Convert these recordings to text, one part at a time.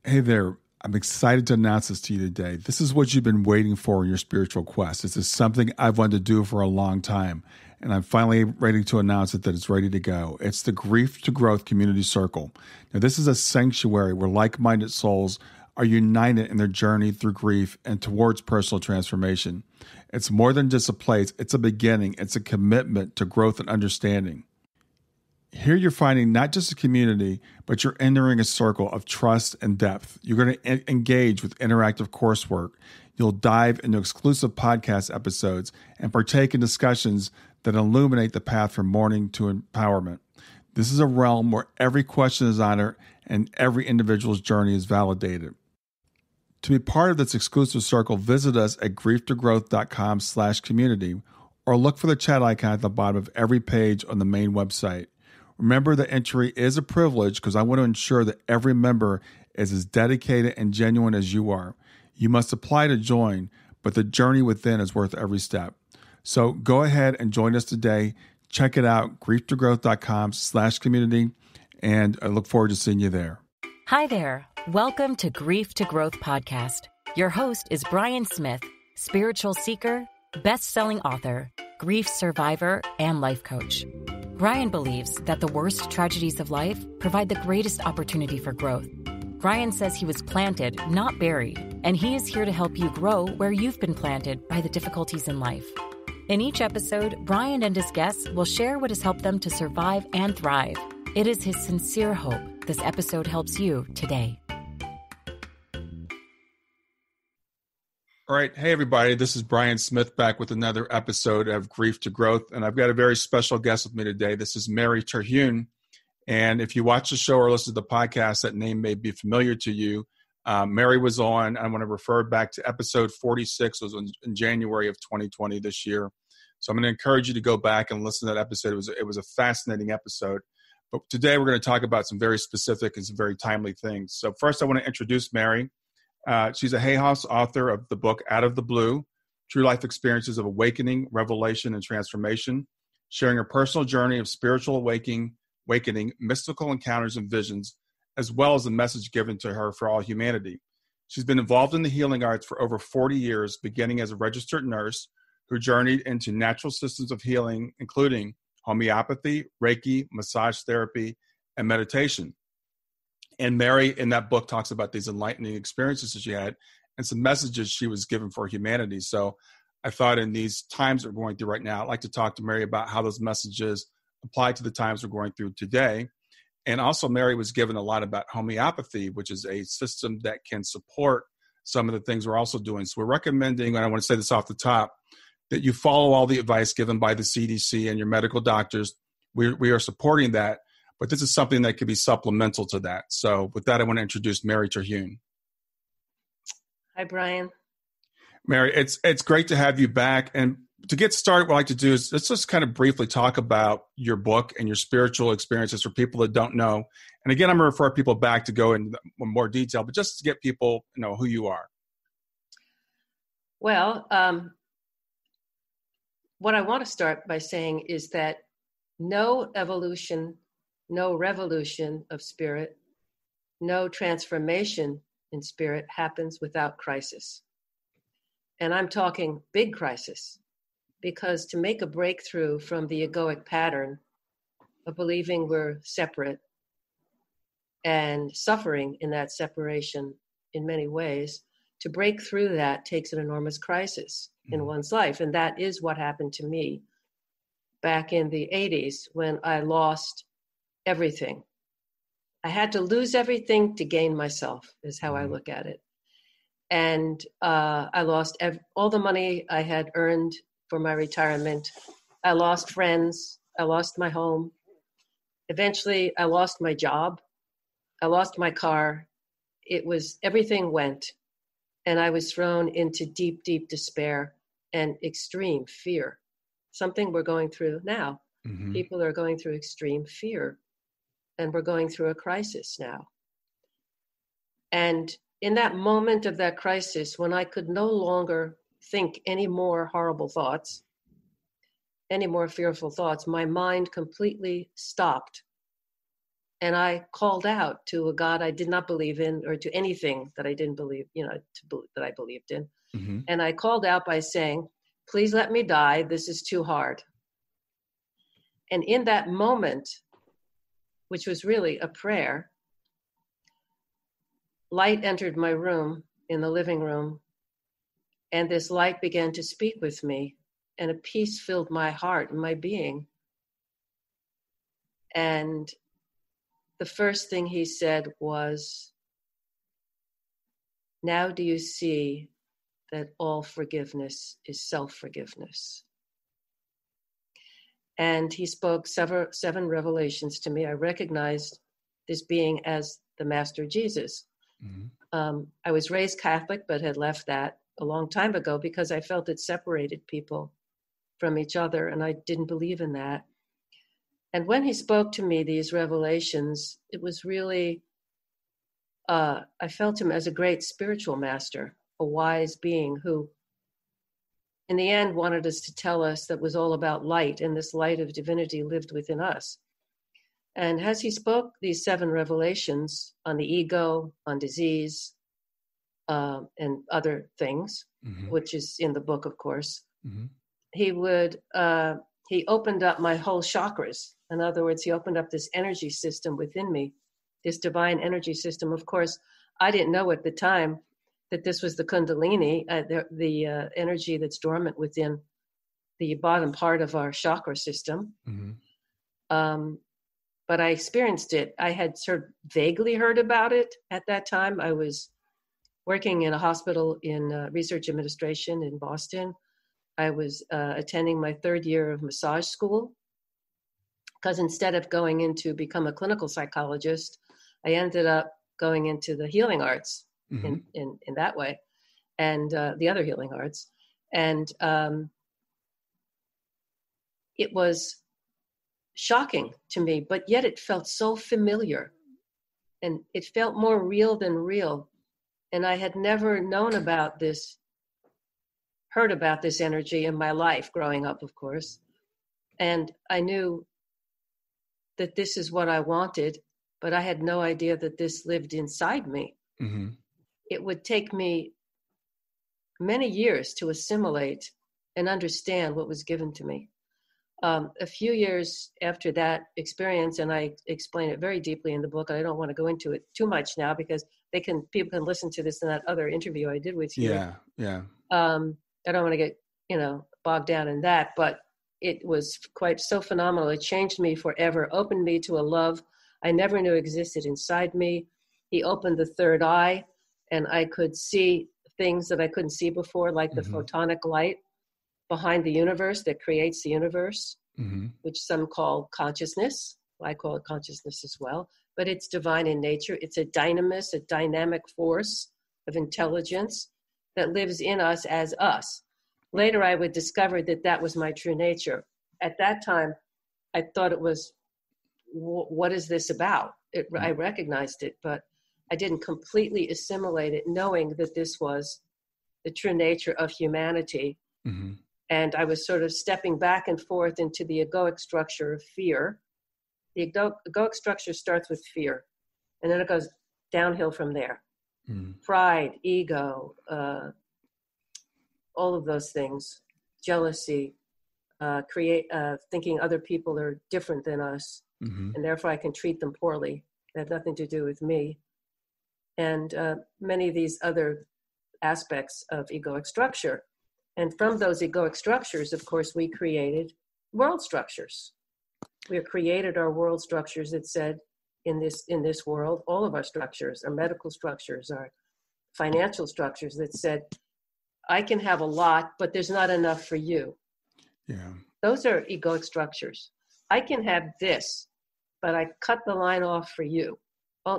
Hey there. I'm excited to announce this to you today. This is what you've been waiting for in your spiritual quest. This is something I've wanted to do for a long time, and I'm finally ready to announce it that it's ready to go. It's the Grief to Growth Community Circle. Now, this is a sanctuary where like-minded souls are united in their journey through grief and towards personal transformation. It's more than just a place. It's a beginning. It's a commitment to growth and understanding. Here you're finding not just a community, but you're entering a circle of trust and depth. You're going to engage with interactive coursework. You'll dive into exclusive podcast episodes and partake in discussions that illuminate the path from mourning to empowerment. This is a realm where every question is honored and every individual's journey is validated. To be part of this exclusive circle, visit us at grieftogrowth.com/community or look for the chat icon at the bottom of every page on the main website. Remember, the entry is a privilege because I want to ensure that every member is as dedicated and genuine as you are. You must apply to join, but the journey within is worth every step. So go ahead and join us today. Check it out, grieftogrowth.com/community, and I look forward to seeing you there. Hi there. Welcome to Grief to Growth podcast. Your host is Brian Smith, spiritual seeker, best-selling author, grief survivor, and life coach. Brian believes that the worst tragedies of life provide the greatest opportunity for growth. Brian says he was planted, not buried, and he is here to help you grow where you've been planted by the difficulties in life. In each episode, Brian and his guests will share what has helped them to survive and thrive. It is his sincere hope this episode helps you today. All right. Hey, everybody. This is Brian Smith back with another episode of Grief to Growth. And I've got a very special guest with me today. This is Mary Terehune. And if you watch the show or listen to the podcast, that name may be familiar to you. Mary was on, I want to refer back to episode 46. It was in January of 2020 this year. So I'm going to encourage you to go back and listen to that episode. It was a fascinating episode. But today we're going to talk about some very specific and some very timely things. So first I want to introduce Mary. She's a Hay House author of the book Out of the Blue, True Life Experiences of Awakening, Revelation, and Transformation, sharing her personal journey of spiritual awakening, mystical encounters and visions, as well as the message given to her for all humanity. She's been involved in the healing arts for over 40 years, beginning as a registered nurse who journeyed into natural systems of healing, including homeopathy, reiki, massage therapy, and meditation. And Mary, in that book, talks about these enlightening experiences that she had and some messages she was given for humanity. So I thought in these times we're going through right now, I'd like to talk to Mary about how those messages apply to the times we're going through today. And also Mary was given a lot about homeopathy, which is a system that can support some of the things we're also doing. So we're recommending, and I want to say this off the top, that you follow all the advice given by the CDC and your medical doctors. We are supporting that. But this is something that could be supplemental to that. So with that, I want to introduce Mary Terehune. Hi, Brian. Mary, it's great to have you back. And to get started, what I'd like to do is let's just kind of briefly talk about your book and your spiritual experiences for people that don't know. And again, I'm going to refer people back to go into more detail, but just to get people to know who you are. Well, what I want to start by saying is that no evolution, no revolution of spirit, no transformation in spirit happens without crisis. And I'm talking big crisis, because to make a breakthrough from the egoic pattern of believing we're separate and suffering in that separation in many ways, to break through that takes an enormous crisis in one's life. And that is what happened to me back in the 80s when I lost everything. I had to lose everything to gain myself, is how I look at it. And I lost all the money I had earned for my retirement. I lost friends. I lost my home. Eventually, I lost my job. I lost my car. Everything went. And I was thrown into deep, deep despair and extreme fear. Something we're going through now. Mm-hmm. People are going through extreme fear. And we're going through a crisis now. And in that moment of that crisis, when I could no longer think any more horrible thoughts, any more fearful thoughts, my mind completely stopped. And I called out to a God I did not believe in, or to anything that I didn't believe, that I believed in. Mm-hmm. And I called out by saying, please let me die. This is too hard. And in that moment, which was really a prayer, light entered my room in the living room. And this light began to speak with me, and a peace filled my heart and my being. And the first thing he said was, now do you see that all forgiveness is self-forgiveness? And he spoke seven revelations to me. I recognized this being as the Master Jesus. Mm-hmm. I was raised Catholic, but had left that a long time ago because I felt it separated people from each other, and I didn't believe in that. And when he spoke to me these revelations, it was really, I felt him as a great spiritual master, a wise being who, in the end, wanted us to tell us that was all about light, and this light of divinity lived within us. And as he spoke these 7 revelations on the ego, on disease, and other things, Mm-hmm. which is in the book, of course, Mm-hmm. he opened up my whole chakras. In other words, he opened up this energy system within me, this divine energy system. Of course, I didn't know at the time that this was the Kundalini, the energy that's dormant within the bottom part of our chakra system. Mm-hmm. But I experienced it. I had sort of vaguely heard about it at that time. I was working in a hospital in research administration in Boston. I was attending my 3rd year of massage school, because instead of going in to become a clinical psychologist, I ended up going into the healing arts. Mm-hmm. in that way, and the other healing arts. And it was shocking to me, but yet it felt so familiar, and it felt more real than real. And I had never known about this, heard about this energy in my life growing up, of course. And I knew that this is what I wanted, but I had no idea that this lived inside me. Mm-hmm. It would take me many years to assimilate and understand what was given to me. A few years after that experience, and I explain it very deeply in the book, I don't want to go into it too much now because people can listen to this in that other interview I did with you. Yeah. I don't want to get, bogged down in that, but it was quite so phenomenal. It changed me forever, opened me to a love I never knew existed inside me. He opened the 3rd eye, and I could see things that I couldn't see before, like the Mm-hmm. photonic light behind the universe that creates the universe, Mm-hmm. which some call consciousness. I call it consciousness as well, but it's divine in nature. It's a dynamis, a dynamic force of intelligence that lives in us as us. Later, I would discover that that was my true nature. At that time, I thought it was, what is this about? I recognized it, but I didn't completely assimilate it, knowing that this was the true nature of humanity. Mm-hmm. And I was sort of stepping back and forth into the egoic structure of fear. The egoic structure starts with fear, and then it goes downhill from there. Mm-hmm. Pride, ego, all of those things, jealousy, thinking other people are different than us, Mm-hmm. and therefore I can treat them poorly. It had nothing to do with me. And many of these other aspects of egoic structure. And from those egoic structures, of course, we created world structures. We created our world structures that said, in this world, all of our structures, our medical structures, our financial structures that said, I can have a lot, but there's not enough for you. Yeah. Those are egoic structures. I can have this, but I cut the line off for you.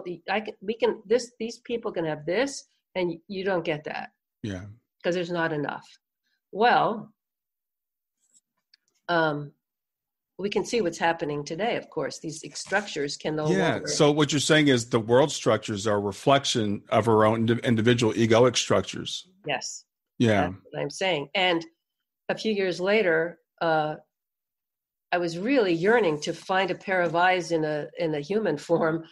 These people can have this, and you don't get that. Yeah. Because there's not enough. Well, we can see what's happening today, of course. These structures can no longer. So what you're saying is the world structures are a reflection of our own individual egoic structures. Yes. Yeah. That's what I'm saying. And a few years later, I I was really yearning to find a pair of eyes in a human form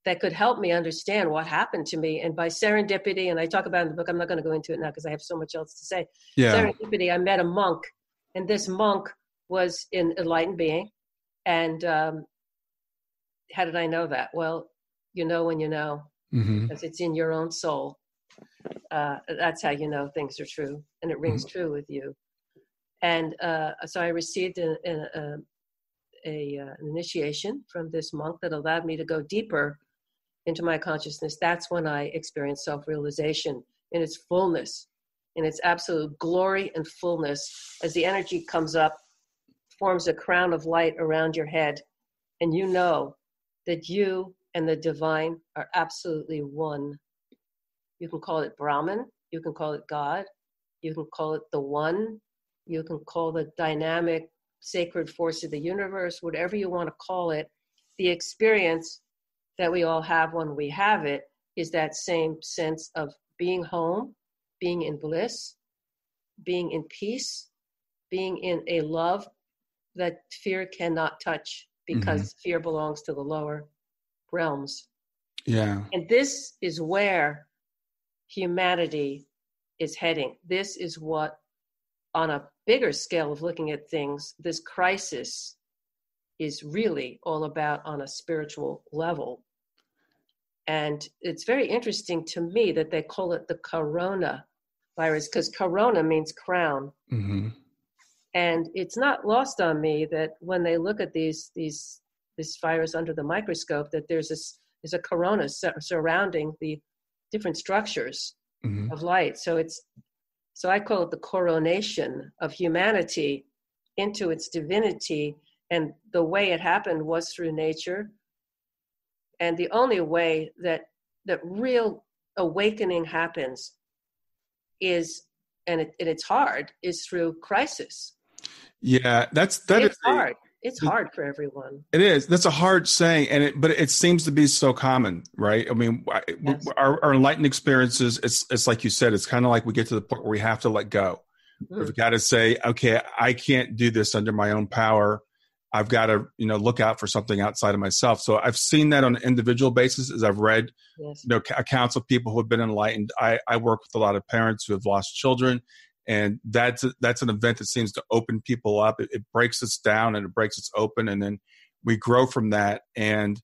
that could help me understand what happened to me. And by serendipity, and I talk about it in the book, I'm not going to go into it now because I have so much else to say. Yeah. Serendipity, I met a monk, and this monk was an enlightened being. And how did I know that? Well, you know when you know, because it's in your own soul. That's how you know things are true, and it rings true with you. And so I received an initiation from this monk that allowed me to go deeper into my consciousness. That's when I experienced self-realization in its fullness, in its absolute glory and fullness, as the energy comes up, forms a crown of light around your head, and you know that you and the divine are absolutely one. You can call it Brahman, you can call it God, you can call it the one, you can call the dynamic sacred force of the universe, whatever you want to call it. The experience that we all have when we have it is that same sense of being home, being in bliss, being in peace, being in a love that fear cannot touch, because fear belongs to the lower realms. Yeah. And this is where humanity is heading. This is what, on a bigger scale of looking at things, this crisis is really all about on a spiritual level. And it's very interesting to me that they call it the corona virus, because corona means crown. And it's not lost on me that when they look at this virus under the microscope, that there's a corona surrounding the different structures of light. So I call it the coronation of humanity into its divinity. And the way it happened was through nature. And the only way that real awakening happens is, and it's hard, is through crisis. Yeah, it's hard. It's hard for everyone. It is. That's a hard saying, but it seems to be so common, right? I mean, yes. Our enlightened experiences, it's like you said, it's kind of like we get to the point where we have to let go. We've got to say, okay, I can't do this under my own power. I've got to, look out for something outside of myself. So I've seen that on an individual basis as I've read, accounts of people who have been enlightened. I work with a lot of parents who have lost children. And that's an event that seems to open people up. It breaks us down and it breaks us open, and then we grow from that. And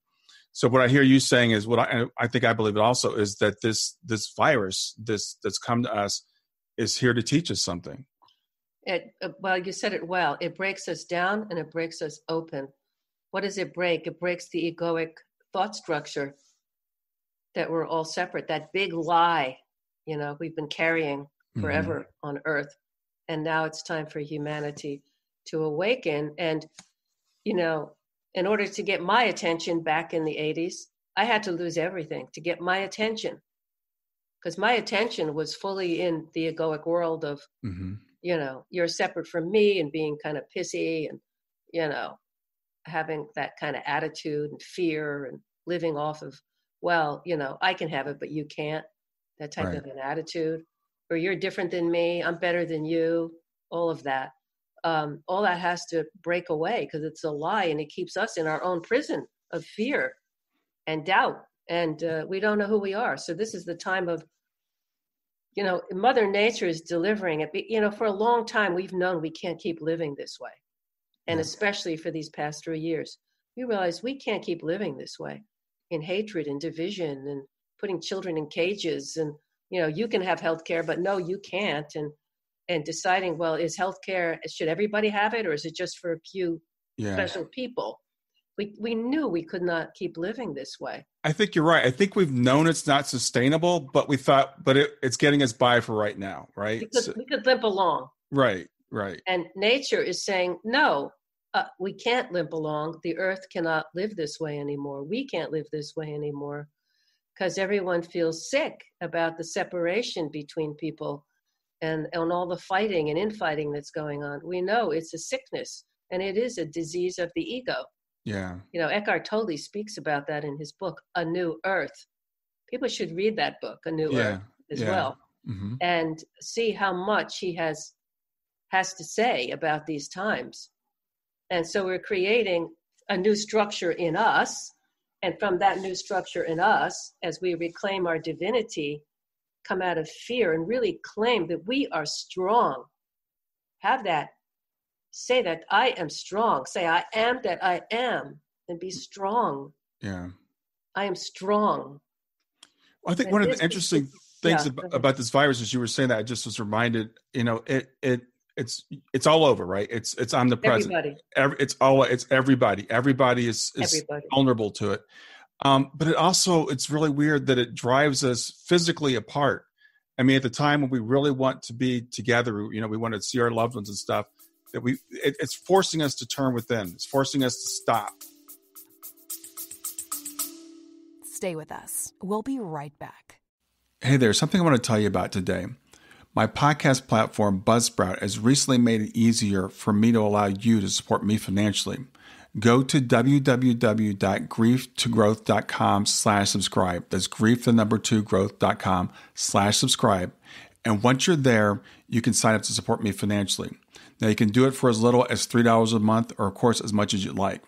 so what I hear you saying is, what I think I believe it also is, that this virus, that's come to us, is here to teach us something. Well, you said it well. It breaks us down and it breaks us open. What does it break? It breaks the egoic thought structure that we're all separate. That big lie, we've been carrying forever on earth. And now it's time for humanity to awaken. And, in order to get my attention back in the 80s, I had to lose everything to get my attention. Because my attention was fully in the egoic world of, you're separate from me, and being kind of pissy and, having that kind of attitude and fear and living off of, I can have it, but you can't. That type of an attitude. Or you're different than me, I'm better than you, all of that. All that has to break away, because it's a lie, and it keeps us in our own prison of fear and doubt. And we don't know who we are. So this is the time of, Mother Nature is delivering it. For a long time, we've known we can't keep living this way. And especially for these past 3 years, we realize we can't keep living this way, in hatred and division and putting children in cages, and you can have healthcare, but no, you can't. And deciding, well, is healthcare, should everybody have it, or is it just for a few special people? We knew we could not keep living this way. I think you're right. I think we've known it's not sustainable, but we thought, it's getting us by for right now, right? We could limp along. Right. And nature is saying, no, we can't limp along. The earth cannot live this way anymore. We can't live this way anymore. Because everyone feels sick about the separation between people and all the fighting and infighting that's going on. We know it's a sickness, and it is a disease of the ego. Yeah. Eckhart Tolle speaks about that in his book, A New Earth. People should read that book, A New Earth, as well, and see how much he has to say about these times. And so we're creating a new structure in us. And from that new structure in us, as we reclaim our divinity, come out of fear and really claim that we are strong. Have that. Say that I am strong. Say I am that I am, and be strong. Yeah. I am strong. I think And one of the interesting things yeah, about this virus, as you were saying that, I just was reminded, it's all over, right? It's omnipresent. everybody. It's everybody. Everybody is Everybody. vulnerable to it. But it's really weird that it drives us physically apart. I mean, at the time when we really want to be together, we want to see our loved ones and stuff, that it's forcing us to turn within. It's forcing us to stop. Stay with us. We'll be right back. Hey there, something I want to tell you about today. My podcast platform, Buzzsprout, has recently made it easier for me to allow you to support me financially. Go to www.grieftogrowth.com/subscribe. That's grief2growth.com/subscribe. And once you're there, you can sign up to support me financially. Now, you can do it for as little as $3 a month, or of course, as much as you'd like.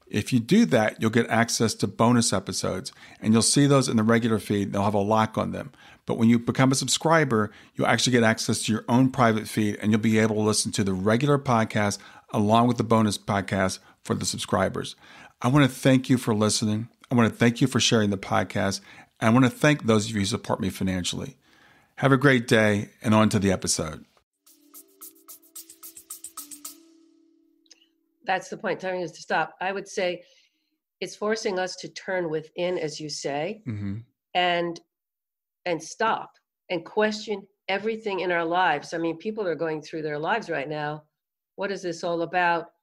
If you do that, you'll get access to bonus episodes, and you'll see those in the regular feed. They'll have a lock on them. But when you become a subscriber, you'll actually get access to your own private feed, and you'll be able to listen to the regular podcast along with the bonus podcast for the subscribers. I want to thank you for listening. I want to thank you for sharing the podcast. And I want to thank those of you who support me financially. Have a great day, and on to the episode. That's the point, telling us to stop. I would say it's forcing us to turn within, as you say, and stop and question everything in our lives. I mean, people are going through their lives right now. What is this all about?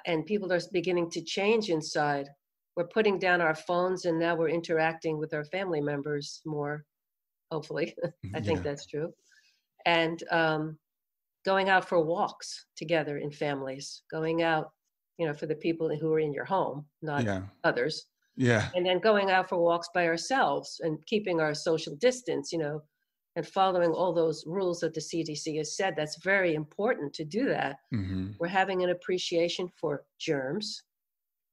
And people are beginning to change inside. We're putting down our phones, and now we're interacting with our family members more, hopefully. I think that's true. And going out for walks together in families, going out, for the people who are in your home, not others. Yeah. And then going out for walks by ourselves and keeping our social distance, and following all those rules that the CDC has said. That's very important to do that. We're having an appreciation for germs,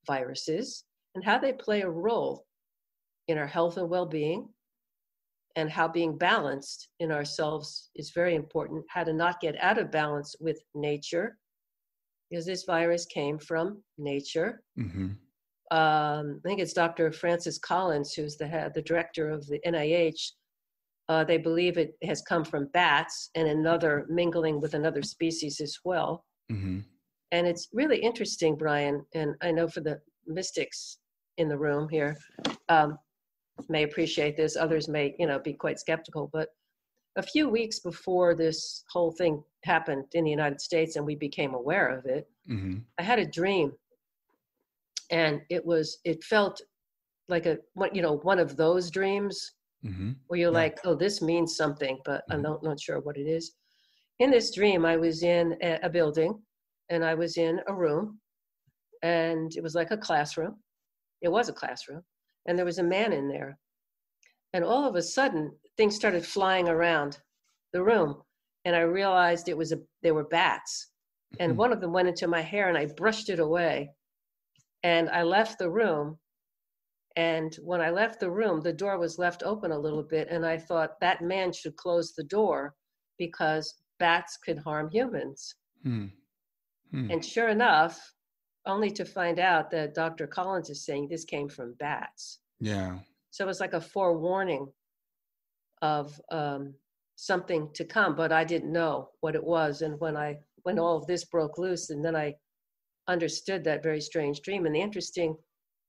viruses, and how they play a role in our health and well-being, and how being balanced in ourselves is very important. How to not get out of balance with nature, because this virus came from nature. I think it's Dr. Francis Collins, who's the director of the NIH. They believe it has come from bats and another mingling with another species as well. And it's really interesting, Brian, and I know for the mystics in the room here, may appreciate this. Others may, be quite skeptical. But a few weeks before this whole thing happened in the United States and we became aware of it, I had a dream, and it felt like one of those dreams where you're like, oh, this means something, but I'm not sure what it is. In this dream, I was in a building, and I was in a room, and it was like a classroom. It was a classroom. And there was a man in there. And all of a sudden, things started flying around the room. And I realized they were bats. And one of them went into my hair, and I brushed it away. And I left the room. And when I left the room, the door was left open a little bit. And I thought that man should close the door because bats could harm humans. And sure enough, only to find out that Dr. Collins is saying this came from bats. Yeah. So it's like a forewarning of something to come, but I didn't know what it was. And when all of this broke loose, and then I understood that very strange dream. And the interesting,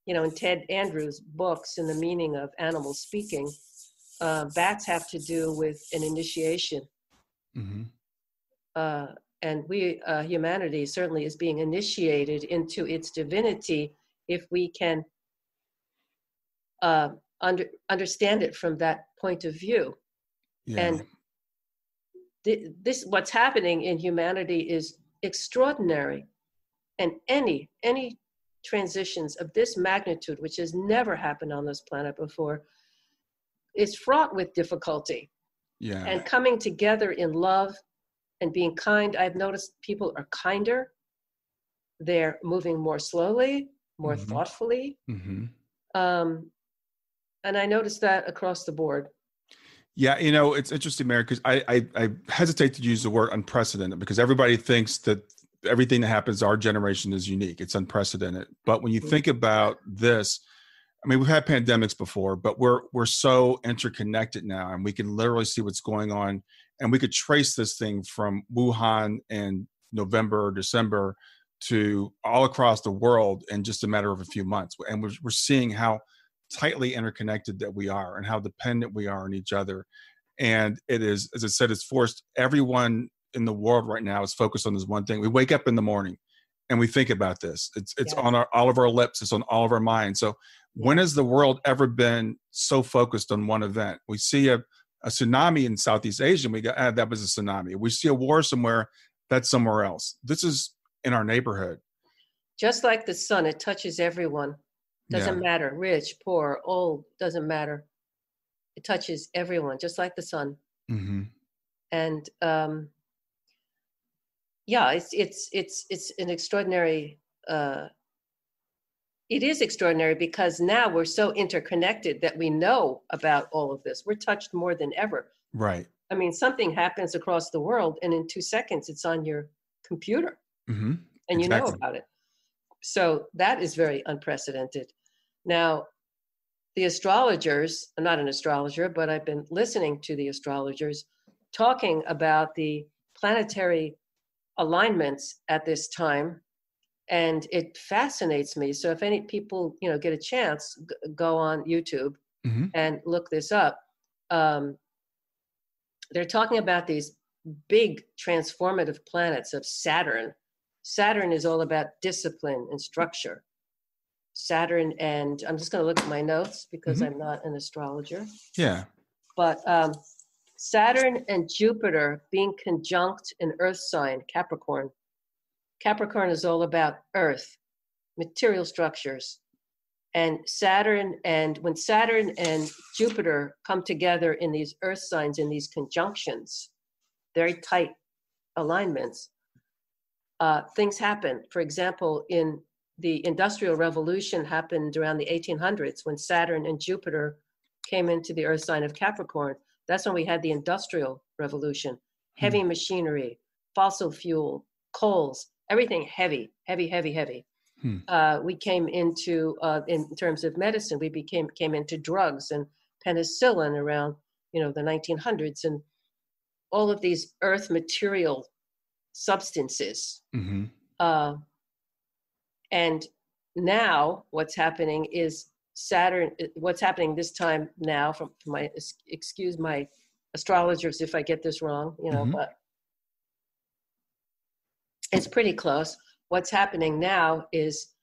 in Ted Andrews' books, In the Meaning of Animal Speaking, bats have to do with an initiation. And we, humanity certainly is being initiated into its divinity if we can understand it from that point of view. And this, what's happening in humanity is extraordinary. And any transitions of this magnitude, which has never happened on this planet before, is fraught with difficulty. And coming together in love and being kind. I've noticed people are kinder. they're moving more slowly, more thoughtfully. And I noticed that across the board. Yeah, it's interesting, Mary, because I hesitate to use the word unprecedented because everybody thinks that everything that happens to our generation is unique. It's unprecedented. But when you think about this, I mean, we've had pandemics before, but we're so interconnected now, and we can literally see what's going on, and we could trace this thing from Wuhan in November or December to all across the world in just a matter of a few months. And we're seeing how tightly interconnected that we are and how dependent we are on each other. And it is, as I said, it's forced everyone in the world right now is focused on this one thing. We wake up in the morning and we think about this. It's on all of our lips. It's on all of our minds. So when has the world ever been so focused on one event? We see a tsunami in Southeast Asia, and we go, that was a tsunami. We see a war somewhere, that's somewhere else. This is in our neighborhood. Just like the sun, it touches everyone. Doesn't matter, rich, poor, old, doesn't matter. It touches everyone, just like the sun. And it's an extraordinary. It is extraordinary because now we're so interconnected that we know about all of this. We're touched more than ever. Right. I mean, something happens across the world, and in 2 seconds, it's on your computer, and you know about it. So that is very unprecedented. Now, the astrologers, I'm not an astrologer, but I've been listening to the astrologers talking about the planetary alignments at this time, and it fascinates me. So if any people, get a chance, go on YouTube and look this up. They're talking about these big transformative planets of Saturn. Saturn is all about discipline and structure. Saturn, and I'm just going to look at my notes because I'm not an astrologer. Yeah. But Saturn and Jupiter being conjunct in Earth sign, Capricorn. Capricorn is all about Earth, material structures. And when Saturn and Jupiter come together in these Earth signs, in these conjunctions, very tight alignments, things happen. For example, in the Industrial Revolution happened around the 1800s when Saturn and Jupiter came into the Earth sign of Capricorn. That's when we had the Industrial Revolution. Heavy machinery, fossil fuel, coals, everything heavy. We came into, in terms of medicine, we came into drugs and penicillin around, the 1900s, and all of these earth material substances. And now what's happening is Saturn, what's happening this time now, from my, excuse my astrologers if I get this wrong, but it's pretty close. What's happening now is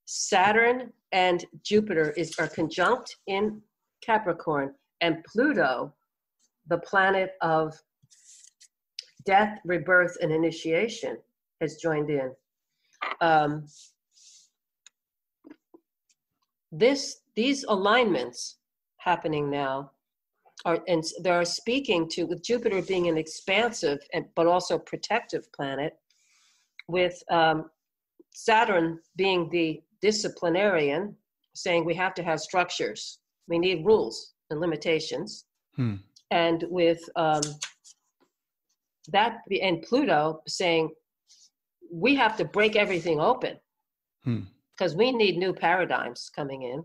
Saturn and Jupiter are conjunct in Capricorn, and Pluto, the planet of death, rebirth, and initiation, has joined in. These alignments happening now they're speaking to, with Jupiter being an expansive but also protective planet, with Saturn being the disciplinarian, saying we have to have structures, we need rules and limitations, and with that, and Pluto saying we have to break everything open because we need new paradigms coming in.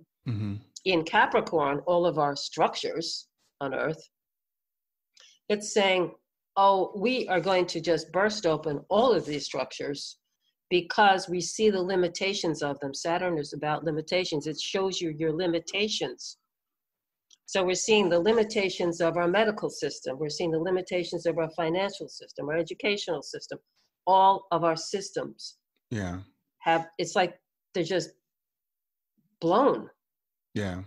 In Capricorn, all of our structures on Earth, it's saying, we are going to just burst open all of these structures because we see the limitations of them. Saturn is about limitations. It shows you your limitations. So we're seeing the limitations of our medical system. We're seeing the limitations of our financial system, our educational system. All of our systems it's like they're just blown.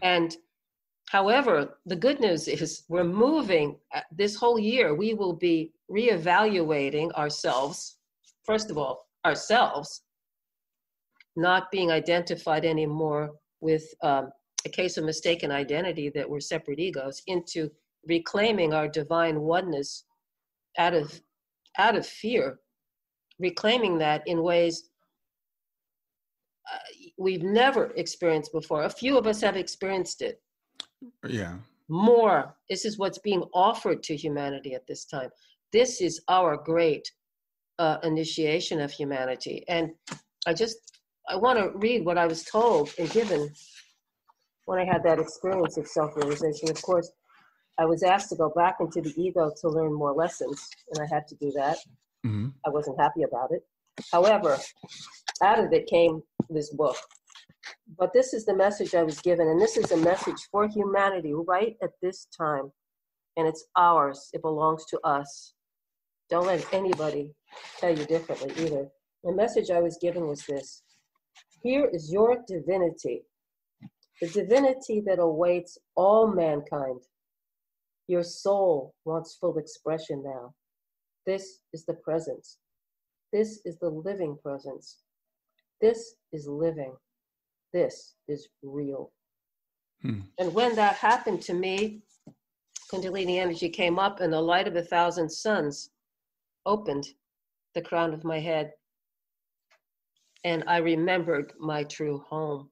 And however, the good news is we're moving this whole year. We will be reevaluating ourselves. First of all, ourselves not being identified anymore with a case of mistaken identity that we're separate egos, into reclaiming our divine oneness out of fear, reclaiming that in ways we've never experienced before. A few of us have experienced it. Yeah. More. This is what's being offered to humanity at this time. This is our great initiation of humanity. And I want to read what I was told and given when I had that experience of self-realization. Of course, I was asked to go back into the ego to learn more lessons, and I had to do that. Mm-hmm. I wasn't happy about it. However, out of it came this book. But this is the message I was given, and this is a message for humanity right at this time. And it's ours. It belongs to us. Don't let anybody tell you differently either. The message I was given was this. Here is your divinity, the divinity that awaits all mankind. Your soul wants full expression now. This is the presence. This is the living presence. This is living. This is real. And when that happened to me, Kundalini energy came up and the light of 1,000 suns opened the crown of my head. And I remembered my true home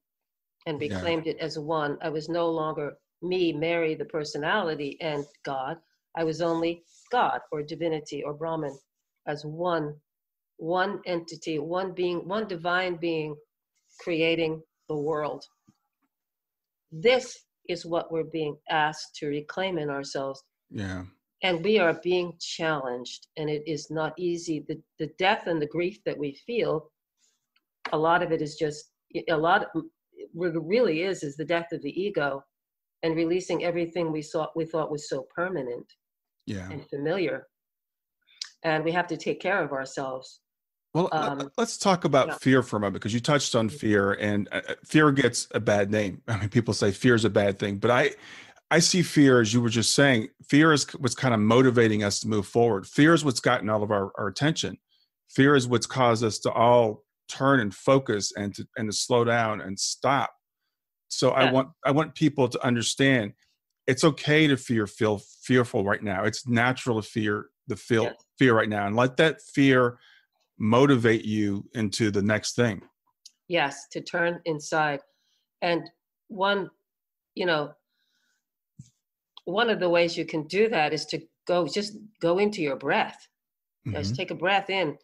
and reclaimed it as one. I was no longer me, Mary, the personality, and God. I was only God or divinity or Brahman as one entity, one being, one divine being creating the world. This is what we're being asked to reclaim in ourselves. Yeah. And we are being challenged, and it is not easy. The death and the grief that we feel, a lot of it is just, what it really is the death of the ego and releasing everything we thought was so permanent and familiar. And we have to take care of ourselves. Well, let's talk about fear for a moment, because you touched on fear, and fear gets a bad name. I mean, people say fear is a bad thing, but I see fear, as you were just saying, fear is what's kind of motivating us to move forward. Fear is what's gotten all of our attention. Fear is what's caused us to all turn and focus and to slow down and stop. So I want people to understand it's okay to feel fearful right now. It's natural to feel fear right now, and let that fear motivate you into the next thing. Yes, to turn inside. And one of the ways you can do that is to go into your breath. Mm-hmm. Just take a breath in,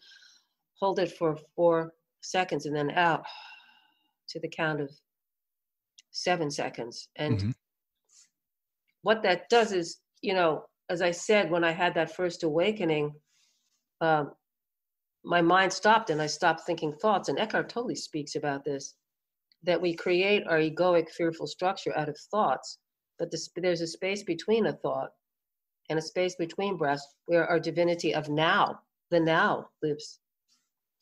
hold it for 4 seconds, and then out to the count of 7 seconds. And what that does is, as I said, when I had that first awakening, my mind stopped and I stopped thinking thoughts. And Eckhart Tolle speaks about this, that we create our egoic, fearful structure out of thoughts. But there's a space between a thought and a space between breaths where our divinity of now, the now, lives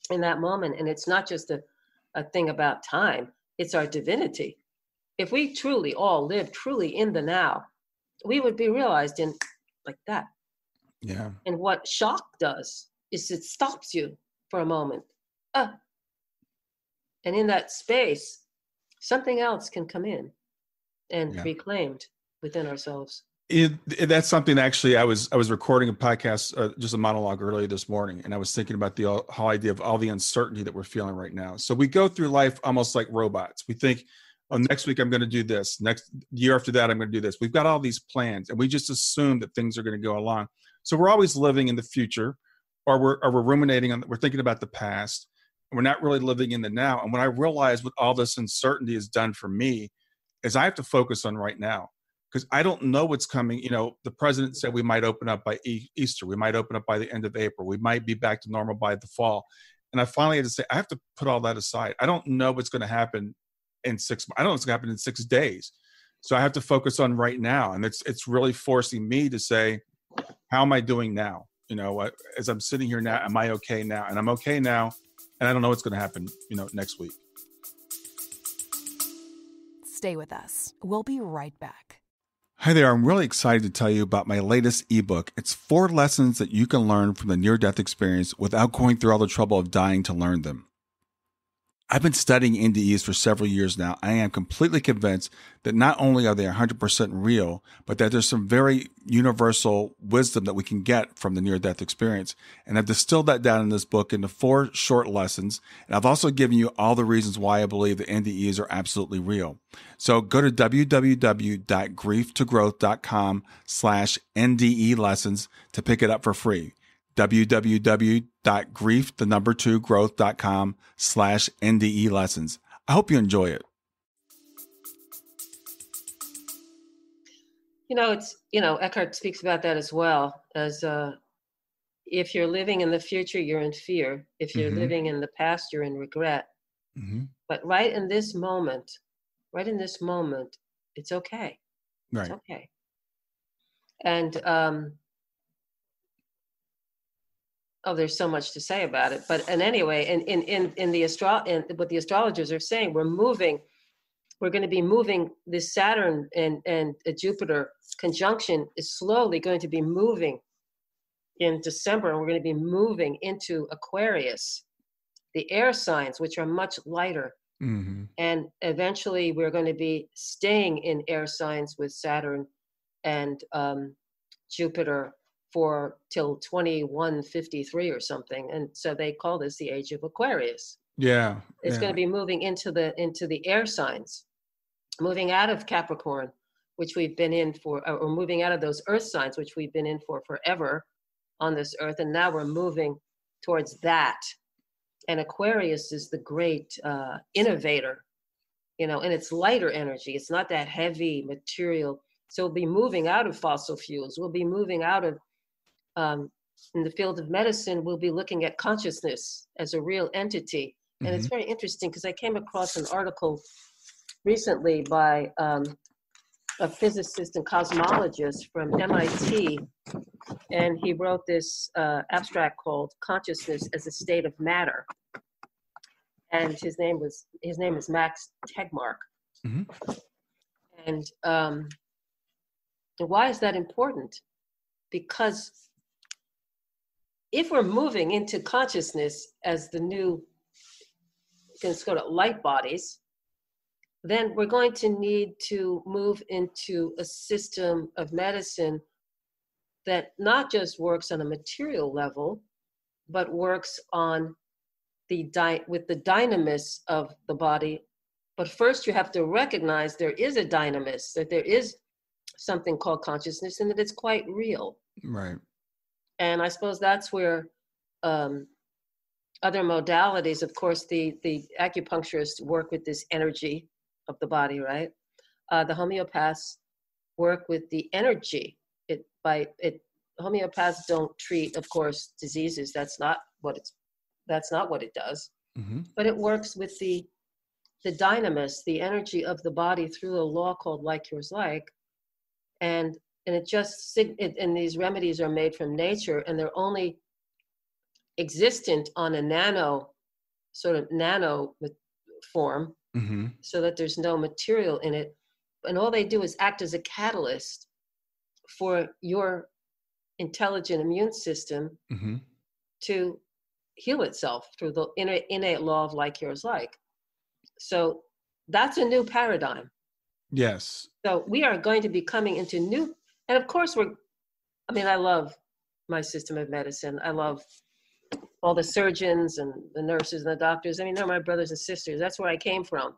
in that moment. And it's not just a thing about time, it's our divinity. If we truly all live truly in the now, we would be realized in like that. Yeah. And what shock does is it stops you for a moment. And in that space, something else can come in and be claimed within ourselves. That's something, actually, I was recording a podcast, just a monologue earlier this morning, and I was thinking about the whole idea of all the uncertainty that we're feeling right now. So we go through life almost like robots. We think, next week I'm going to do this. Next year after that, I'm going to do this. We've got all these plans, and we just assume that things are going to go along. So we're always living in the future, or we're ruminating on, we're thinking about the past, and we're not really living in the now. And what I realized what all this uncertainty has done for me is I have to focus on right now, because I don't know what's coming. The president said we might open up by Easter. We might open up by the end of April. We might be back to normal by the fall. And I finally had to say, I have to put all that aside. I don't know what's going to happen in 6 months. I don't know what's going to happen in 6 days. So I have to focus on right now. And it's really forcing me to say, how am I doing now? As I'm sitting here now, am I okay now? And I'm okay now. And I don't know what's going to happen, next week. Stay with us. We'll be right back. Hi there. I'm really excited to tell you about my latest ebook. It's 4 lessons that you can learn from the near-death experience without going through all the trouble of dying to learn them. I've been studying NDEs for several years now. I am completely convinced that not only are they 100% real, but that there's some very universal wisdom that we can get from the near-death experience. And I've distilled that down in this book into 4 short lessons. And I've also given you all the reasons why I believe that NDEs are absolutely real. So go to www.grieftogrowth.com/NDE lessons to pick it up for free. www.growth.com/NDE lessons. I hope you enjoy it. Eckhart speaks about that as well, as if you're living in the future, you're in fear. If you're living in the past, you're in regret. But right in this moment, it's okay. Right. It's okay. And there's so much to say about it. But anyway, what the astrologers are saying, we're going to be moving. This Saturn and Jupiter conjunction is slowly going to be moving in December, and we're going to be moving into Aquarius, the air signs, which are much lighter. And eventually we're going to be staying in air signs with Saturn and Jupiter till 2153 or something. And so they call this the age of Aquarius. Yeah. It's going to be moving into the air signs, moving out of Capricorn, which we've been in or moving out of those earth signs, which we've been in for forever on this earth. And now we're moving towards that. And Aquarius is the great innovator, and it's lighter energy. It's not that heavy material. So we'll be moving out of fossil fuels. We'll be moving out of, in the field of medicine, we'll be looking at consciousness as a real entity. And it's very interesting because I came across an article recently by a physicist and cosmologist from MIT. And he wrote this abstract called Consciousness as a State of Matter. And his name is Max Tegmark. And why is that important? Because if we're moving into consciousness as the new, let's go to light bodies, then we're going to need to move into a system of medicine that not just works on a material level, but works on with the dynamis of the body. But first you have to recognize there is a dynamis, that there is something called consciousness and that it's quite real. Right. And I suppose that's where other modalities, of course, the acupuncturists work with this energy of the body, right? The homeopaths work with the energy. Homeopaths don't treat, of course, diseases. That's not what it does. But it works with the dynamis, the energy of the body, through a law called like yours like, and and these remedies are made from nature, and they're only existent on a nano form, so that there's no material in it, and all they do is act as a catalyst for your intelligent immune system to heal itself through the innate law of like yours like. So that's a new paradigm. Yes. So we are going to be coming into new, and of course I love my system of medicine. I love all the surgeons and the nurses and the doctors. They're my brothers and sisters. That's where I came from,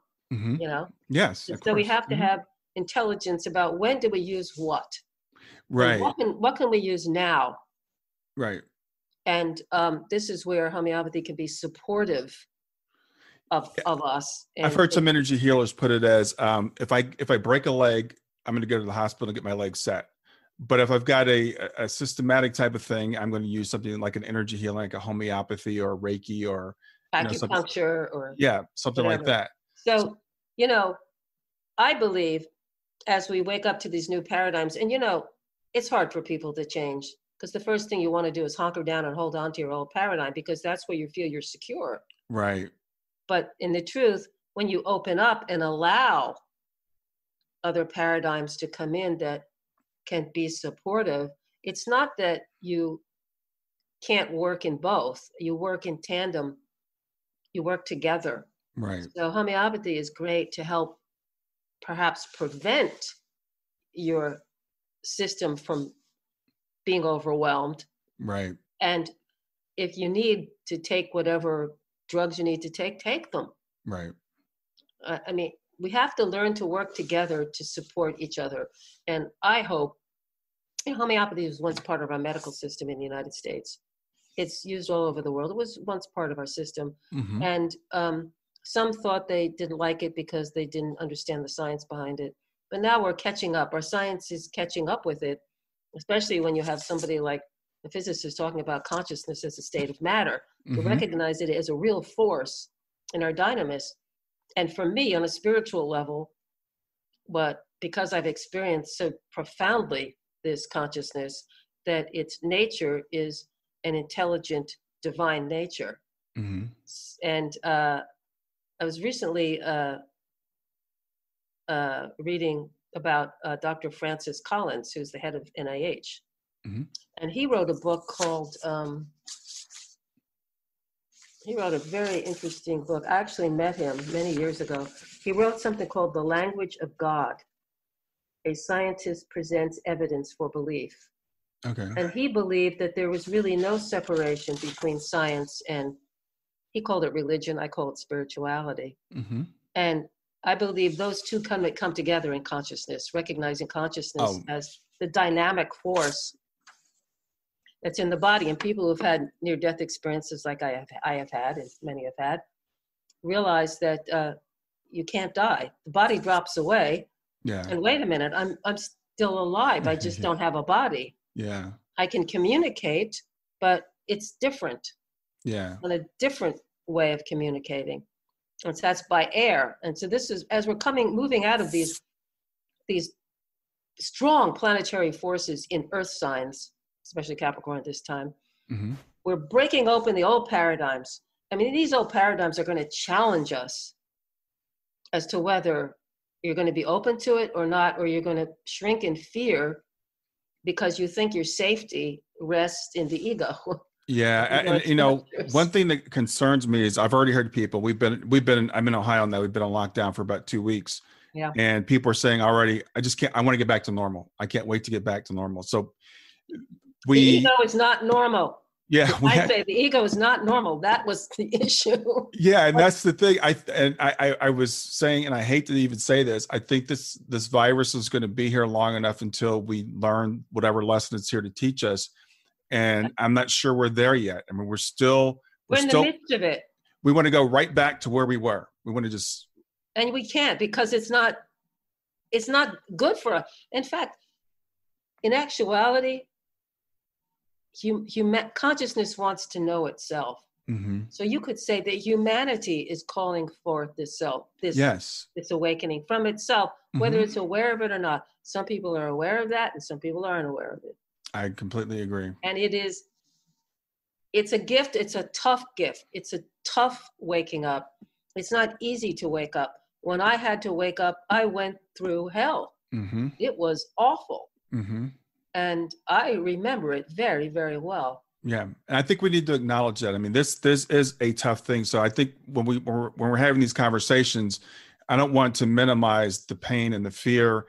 Yes. So we have to have intelligence about when do we use what. Right. What can we use now? Right. And this is where homeopathy can be supportive of us. And I've heard some energy healers put it as, if I break a leg, I'm going to go to the hospital and get my leg set. But if I've got a systematic type of thing, I'm going to use something like an energy healing, like a homeopathy or Reiki or acupuncture or something whatever. like that. So, I believe as we wake up to these new paradigms, and it's hard for people to change, because the first thing you want to do is hunker down and hold on to your old paradigm, because that's where you feel you're secure. Right. But in the truth, when you open up and allow other paradigms to come in that can be supportive, it's not that you can't work in both. You work in tandem. You work together. Right. So homeopathy is great to help perhaps prevent your system from being overwhelmed. Right. And if you need to take whatever drugs you need to take them. Right. I mean, we have to learn to work together to support each other. And I hope, homeopathy was once part of our medical system in the United States. It's used all over the world. It was once part of our system. Mm-hmm. And some thought they didn't like it because they didn't understand the science behind it. But now we're catching up. Our science is catching up with it, especially when you have somebody like the physicist talking about consciousness as a state of matter, to Mm-hmm. recognize it as a real force in our dynamis. And for me, on a spiritual level, but because I've experienced so profoundly this consciousness, that its nature is an intelligent, divine nature. Mm-hmm. And I was recently reading about Dr. Francis Collins, who's the head of NIH. Mm-hmm. And he wrote a book called, he wrote a very interesting book. I actually met him many years ago. He wrote something called The Language of God. A scientist presents evidence for belief. Okay. And he believed that there was really no separation between science and, he called it religion, I call it spirituality. Mm-hmm. And I believe those two come together in consciousness, recognizing consciousness as the dynamic force that's in the body. And people who've had near-death experiences like I have had, and many have had, realize that you can't die. The body drops away. Yeah. And wait a minute, I'm still alive. I just don't have a body. Yeah. I can communicate, but it's different. Yeah. On a different way of communicating. And so that's by air. And so this is, as we're moving out of these strong planetary forces in earth signs, especially Capricorn at this time, Mm-hmm. we're breaking open the old paradigms. I mean, these old paradigms are going to challenge us as to whether you're going to be open to it or not, or you're going to shrink in fear because you think your safety rests in the ego. Yeah, and one thing that concerns me is I've already heard people. I'm in Ohio now. We've been on lockdown for about 2 weeks. Yeah. And people are saying already, I just can't. I want to get back to normal. I can't wait to get back to normal. So the ego is not normal. Yeah, I say the ego is not normal. That was the issue. Yeah, and that's the thing. I was saying, and I hate to even say this, I think this virus is going to be here long enough until we learn whatever lesson it's here to teach us. And I'm not sure we're there yet. I mean, we're in the midst of it. We want to go right back to where we were. We want to just. And we can't, because it's not good for us. In fact, in actuality, consciousness wants to know itself. Mm-hmm. So you could say that humanity is calling forth this self, this awakening from itself, whether it's aware of it or not. Some people are aware of that and some people aren't aware of it. I completely agree. And it's a gift. It's a tough gift. It's a tough waking up. It's not easy to wake up. When I had to wake up, I went through hell. Mm-hmm. It was awful. Mm-hmm. And I remember it very, very well. Yeah, and I think we need to acknowledge that. I mean, this is a tough thing. So I think when we're having these conversations, I don't want to minimize the pain and the fear,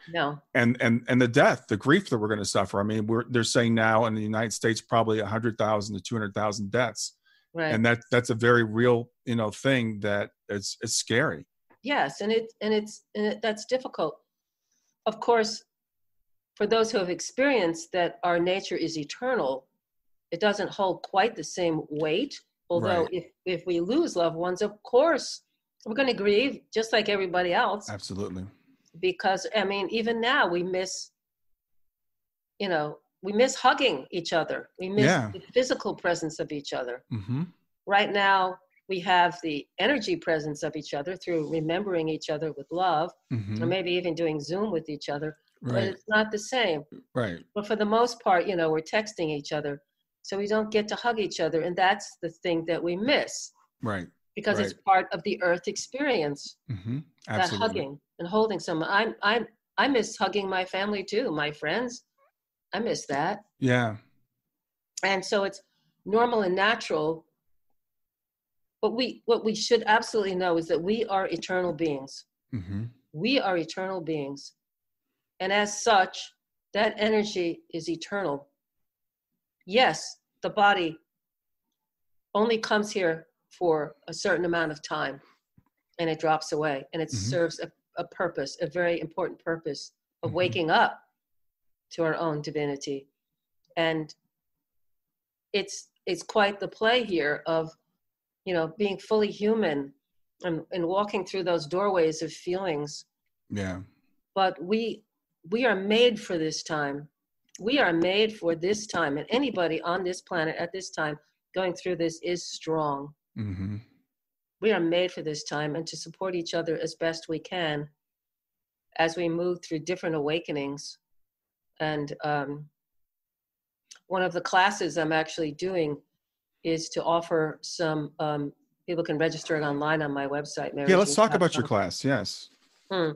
and the death, the grief that we're going to suffer. I mean, they're saying now in the United States probably 100,000 to 200,000 deaths, right? And that's a very real thing that it's scary. Yes, and that's difficult. Of course, for those who have experienced that our nature is eternal, it doesn't hold quite the same weight. Although if we lose loved ones, of course, we're going to grieve just like everybody else. Absolutely. Because, I mean, even now we miss hugging each other. We miss the physical presence of each other. Mm-hmm. Right now, we have the energy presence of each other through remembering each other with love, or maybe even doing Zoom with each other. Right. But it's not the same. Right. But for the most part, we're texting each other. So we don't get to hug each other. And that's the thing that we miss. Right. Because it's part of the earth experience. Mm-hmm. That hugging and holding someone. I miss hugging my family too, my friends. I miss that. Yeah. And so it's normal and natural. what we should absolutely know is that we are eternal beings. Mm-hmm. We are eternal beings. And as such, that energy is eternal. Yes, the body only comes here for a certain amount of time and it drops away, and it Mm-hmm. serves a purpose, a very important purpose of Mm-hmm. waking up to our own divinity. And it's quite the play here of, being fully human and walking through those doorways of feelings. Yeah. But we are made for this time. We are made for this time, and anybody on this planet at this time going through this is strong. Mm-hmm. We are made for this time, and to support each other as best we can as we move through different awakenings. And one of the classes I'm actually doing is to offer some, people can register it online on my website. Yeah, let's talk about your class. Yes. I'm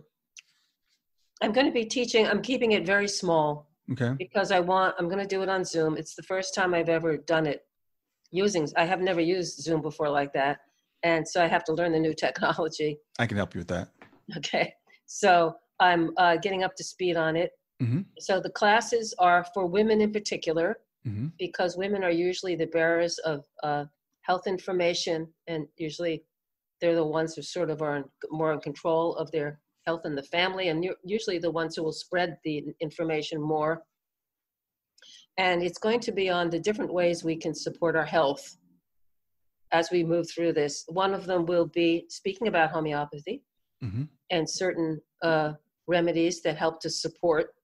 going to be teaching, I'm keeping it very small. Okay. Because I'm going to do it on Zoom. It's the first time I've ever done it I have never used Zoom before like that. And so I have to learn the new technology. I can help you with that. Okay. So I'm getting up to speed on it. Mm-hmm. So the classes are for women in particular, Mm-hmm. because women are usually the bearers of health information. And usually they're the ones who sort of are more in control of their health in the family, and you're usually the ones who will spread the information more. And it's going to be on the different ways we can support our health as we move through this. One of them will be speaking about homeopathy, Mm-hmm. and certain remedies that help to support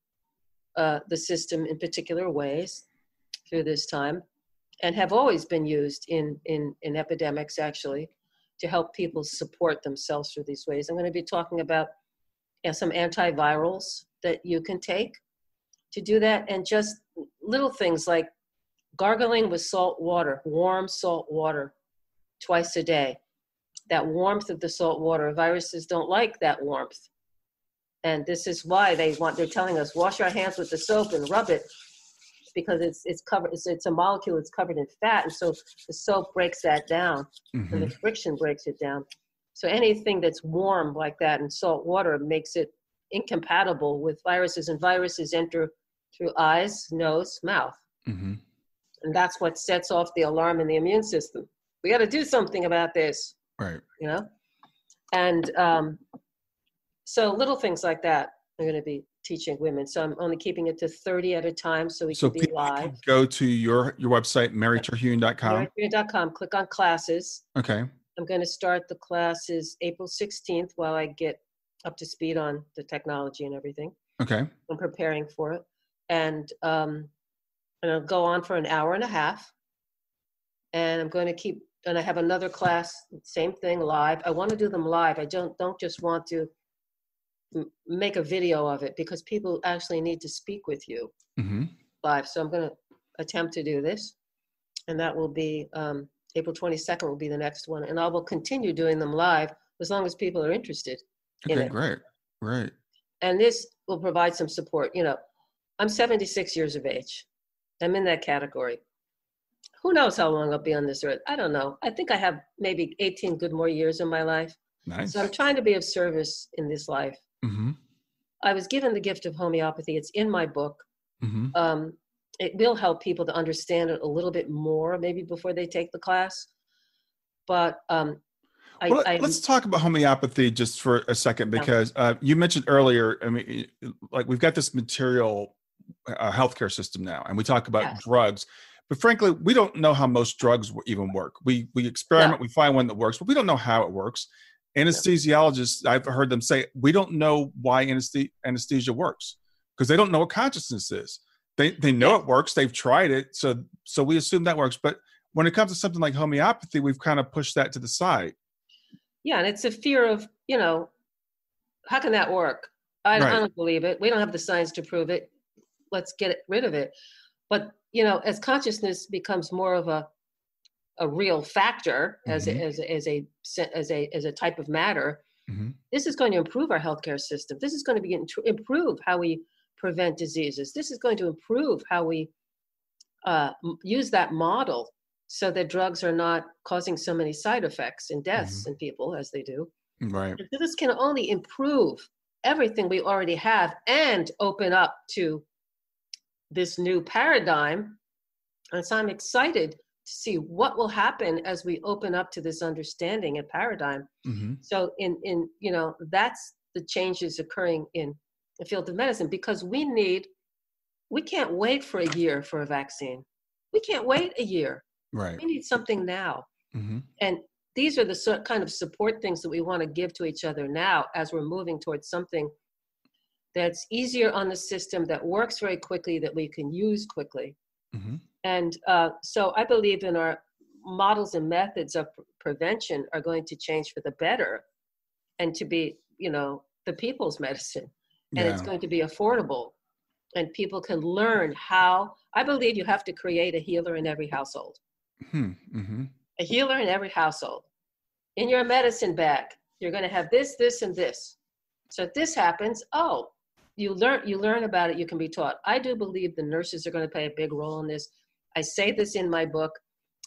the system in particular ways through this time, and have always been used in epidemics, actually, to help people support themselves through these ways. I'm going to be talking about some antivirals that you can take to do that, and just little things like gargling with salt water, warm salt water, twice a day. That warmth of the salt water, viruses don't like that warmth. And this is why they're telling us, wash our hands with the soap and rub it, because it's covered, it's a molecule that's covered in fat, and so the soap breaks that down, Mm-hmm. and the friction breaks it down. So anything that's warm like that in salt water makes it incompatible with viruses, and viruses enter through eyes, nose, mouth. Mm-hmm. And that's what sets off the alarm in the immune system. We got to do something about this, Right. And so little things like that I'm going to be teaching women. So I'm only keeping it to 30 at a time, so we can be live. Can go to your website, maryterhune.com. maryterhune.com, click on classes. Okay. I'm going to start the classes April 16th while I get up to speed on the technology and everything. Okay. I'm preparing for it. And I'll go on for an hour and a half. And I'm going to keep, and I have another class, same thing, live. I want to do them live. I don't just want to make a video of it, because people actually need to speak with you Mm-hmm. live. So I'm going to attempt to do this. And that will be April 22nd will be the next one. And I will continue doing them live as long as people are interested in it. Great. And this will provide some support. I'm 76 years of age. I'm in that category. Who knows how long I'll be on this earth? I don't know. I think I have maybe 18 good more years in my life. Nice. So I'm trying to be of service in this life. Mm-hmm. I was given the gift of homeopathy. It's in my book. Mm-hmm. It will help people to understand it a little bit more, maybe before they take the class. But let's talk about homeopathy just for a second, because you mentioned earlier, I mean, like we've got this material healthcare system now, and we talk about drugs, but frankly, we don't know how most drugs even work. We experiment, we find one that works, but we don't know how it works. Anesthesiologists, I've heard them say, we don't know why anesthesia works, because they don't know what consciousness is. They know it works. They've tried it. So we assume that works. But when it comes to something like homeopathy, we've kind of pushed that to the side. Yeah. And it's a fear of, how can that work? I don't believe it. We don't have the science to prove it. Let's get rid of it. But, as consciousness becomes more of a real factor, mm-hmm. as a type of matter, mm-hmm. this is going to improve our healthcare system. This is going to improve how we prevent diseases. This is going to improve how we use that model so that drugs are not causing so many side effects and deaths in people as they do. Right. And this can only improve everything we already have and open up to this new paradigm. And so I'm excited to see what will happen as we open up to this understanding and paradigm. So in that's the changes occurring in the field of medicine, because we can't wait for a year for a vaccine. We can't wait a year. Right. We need something now. And these are the kind of support things that we want to give to each other now as we're moving towards something that's easier on the system, that works very quickly, that we can use quickly. And so I believe in our models and methods of prevention are going to change for the better, and to be, the people's medicine. And it's going to be affordable, and people can learn how. I believe you have to create a healer in every household. A healer in every household. In your medicine bag, you're going to have this, this, and this. So if this happens, you learn about it, you can be taught. I do believe the nurses are going to play a big role in this. I say this in my book.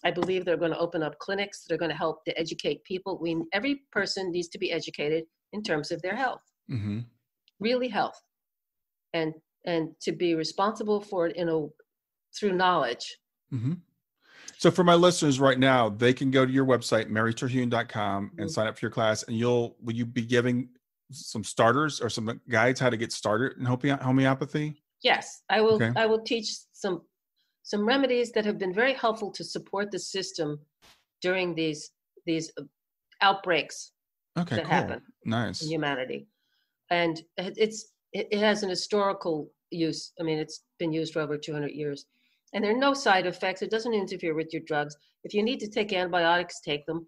I believe they're going to open up clinics that are going to help to educate people. Every person needs to be educated in terms of their health, really health, and to be responsible for it through knowledge. So for my listeners right now, they can go to your website, maryterhune.com, and sign up for your class. And will you be giving some starters or some guides how to get started in homeopathy? Yes, I will. Okay. I will teach some remedies that have been very helpful to support the system during these outbreaks that happen in humanity. And it has an historical use. I mean, it's been used for over 200 years. And there are no side effects. It doesn't interfere with your drugs. If you need to take antibiotics, take them.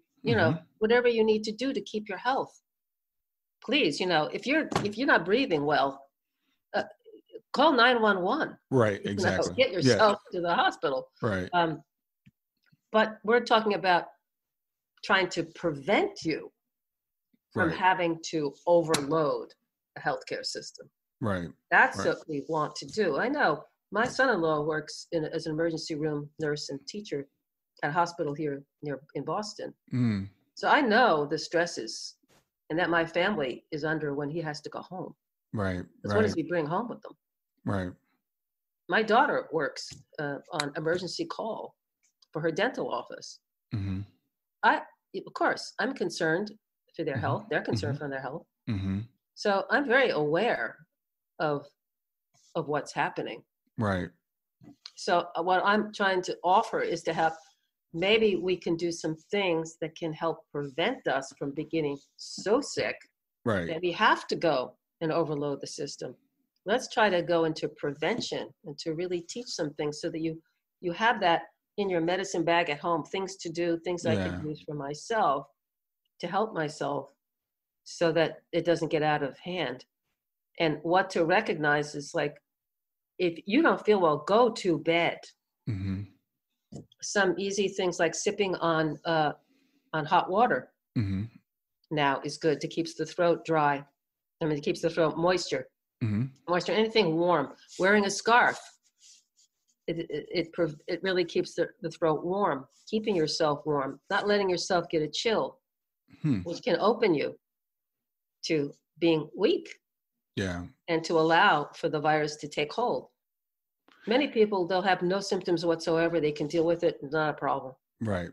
Whatever you need to do to keep your health. Please, if you're not breathing well, call 911. Right, exactly. Get yourself to the hospital. Right. But we're talking about trying to prevent you from having to overload a healthcare system. Right. That's what we want to do. I know my son-in-law works as an emergency room nurse and teacher at a hospital here in Boston. So I know the stresses and that my family is under when he has to go home. Right. What does he bring home with them? Right. My daughter works on emergency call for her dental office. Of course, I'm concerned for their health. They're concerned for their health. So I'm very aware of what's happening. Right. So what I'm trying to offer is to have, maybe we can do some things that can help prevent us from getting so sick that we have to go and overload the system. Let's try to go into prevention and to really teach some things so that you have that in your medicine bag at home, things to do, things I can use for myself to help myself so that it doesn't get out of hand. And what to recognize is, like, if you don't feel well, go to bed. Some easy things like sipping on hot water now is good to keep the throat dry. I mean, it keeps the throat moisture. Moisture, anything warm. Wearing a scarf, it really keeps the throat warm. Keeping yourself warm, not letting yourself get a chill, which can open you to being weak. Yeah. And to allow for the virus to take hold. Many people, they'll have no symptoms whatsoever. They can deal with it. Not a problem. Right.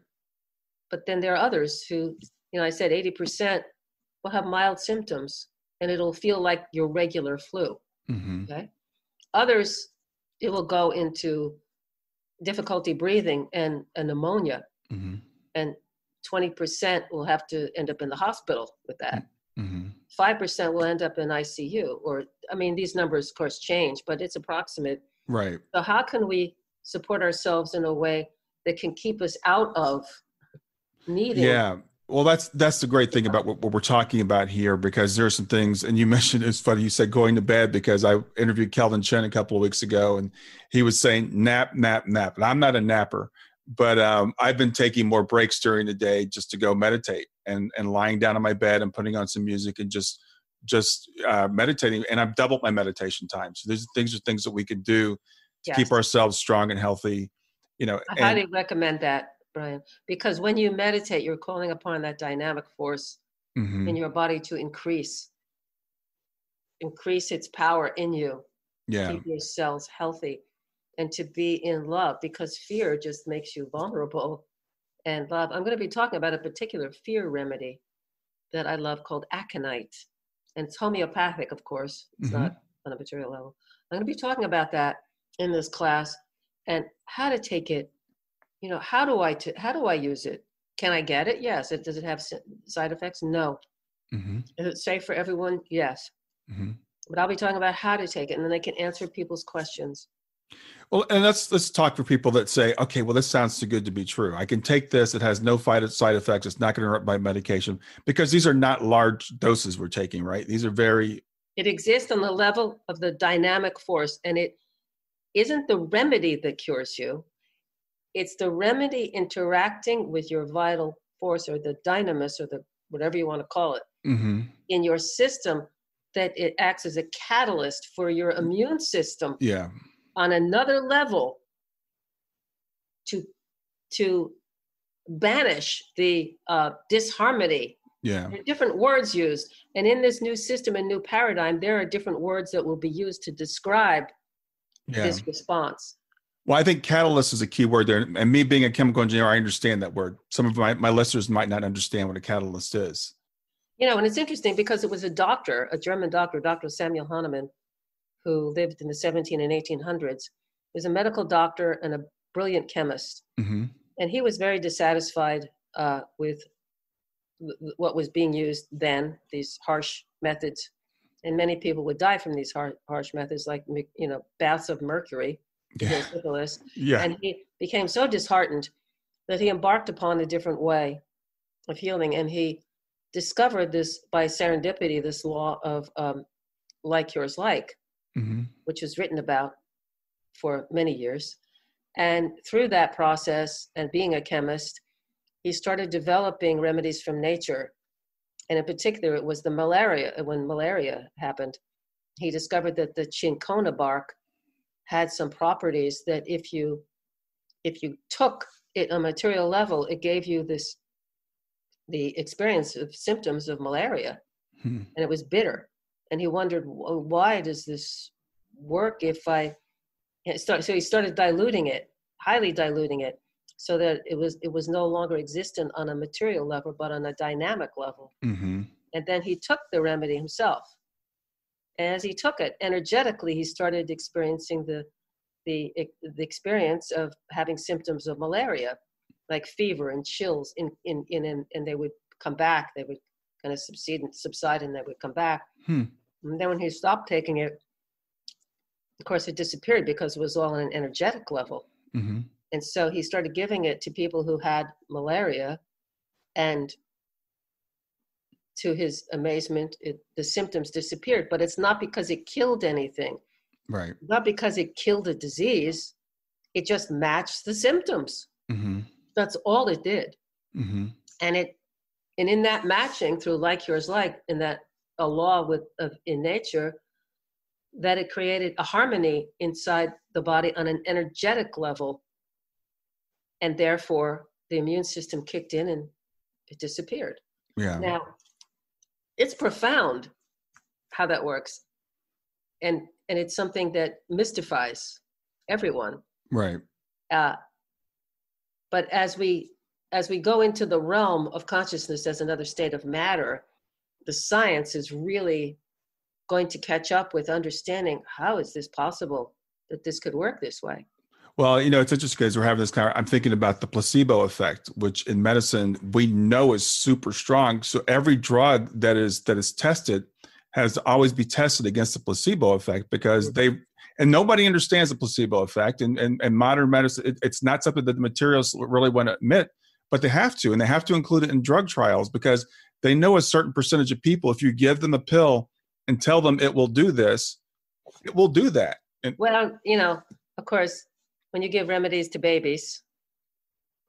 But then there are others who, I said 80% will have mild symptoms and it'll feel like your regular flu. Okay. Others, it will go into difficulty breathing and a pneumonia. And 20% will have to end up in the hospital with that. 5% will end up in ICU, these numbers of course change, but it's approximate. Right. So how can we support ourselves in a way that can keep us out of needing? Yeah. Well, that's the great thing about what we're talking about here, because there are some things, and you mentioned, it's funny, you said going to bed, because I interviewed Kelvin Chen a couple of weeks ago and he was saying nap. And I'm not a napper, but I've been taking more breaks during the day just to go meditate and lying down on my bed and putting on some music and just meditating. And I've doubled my meditation time. So these things that we could do to keep ourselves strong and healthy. I highly recommend that. Brian, because when you meditate, you're calling upon that dynamic force in your body to increase its power in you, keep your cells healthy, and to be in love, because fear just makes you vulnerable. And love, I'm going to be talking about a particular fear remedy that I love called aconite. And it's homeopathic, of course. It's not on a material level. I'm going to be talking about that in this class and how to take it. How do I use it? Can I get it? Yes. Does it have side effects? No. Is it safe for everyone? Yes. But I'll be talking about how to take it, and then they can answer people's questions. Well, and let's talk for people that say, okay, well, this sounds too good to be true. I can take this. It has no side effects. It's not going to interrupt my medication, because these are not large doses we're taking, right? These are very... It exists on the level of the dynamic force, and it isn't the remedy that cures you. It's the remedy interacting with your vital force, or the dynamis, or the whatever you want to call it, in your system, that it acts as a catalyst for your immune system on another level to banish the disharmony. There are different words used. And in this new system and new paradigm, there are different words that will be used to describe this response. Well, I think catalyst is a key word there. And me being a chemical engineer, I understand that word. Some of my listeners might not understand what a catalyst is. And it's interesting because it was a German doctor, Dr. Samuel Hahnemann, who lived in the 1700s and 1800s. He was a medical doctor and a brilliant chemist. And he was very dissatisfied with what was being used then, these harsh methods. And many people would die from these harsh methods, like, baths of mercury, syphilis. And he became so disheartened that he embarked upon a different way of healing. And he discovered this by serendipity, this law of like cures like, which was written about for many years. And through that process, and being a chemist, he started developing remedies from nature. And in particular, it was when malaria happened. He discovered that the cinchona bark had some properties that if you took it on a material level, it gave you the experience of symptoms of malaria. And it was bitter. And he wondered, well, why does this work so he started diluting it, highly diluting it, so that it was no longer existent on a material level, but on a dynamic level. And then he took the remedy himself. And as he took it, energetically, he started experiencing the experience of having symptoms of malaria, like fever and chills, and they would come back. They would kind of subside, and they would come back. And then when he stopped taking it, of course, it disappeared because it was all on an energetic level. And so he started giving it to people who had malaria, and to his amazement, the symptoms disappeared. But it's not because it killed anything. Right. Not because it killed a disease. It just matched the symptoms. That's all it did. And in that matching through like cures like, in that a law in nature, that it created a harmony inside the body on an energetic level. And therefore, the immune system kicked in and it disappeared. Now, it's profound how that works. And it's something that mystifies everyone. Right. But as we go into the realm of consciousness as another state of matter, the science is really going to catch up with understanding, how is this possible that this could work this way? Well, it's interesting because we're having this I'm thinking about the placebo effect, which in medicine we know is super strong. So every drug that is tested has to always be tested against the placebo effect, because and nobody understands the placebo effect. And modern medicine, it's not something that the materials really want to admit, but they have to, and they have to include it in drug trials, because they know a certain percentage of people, if you give them a pill and tell them it will do this, it will do that. And, well, of course, when you give remedies to babies,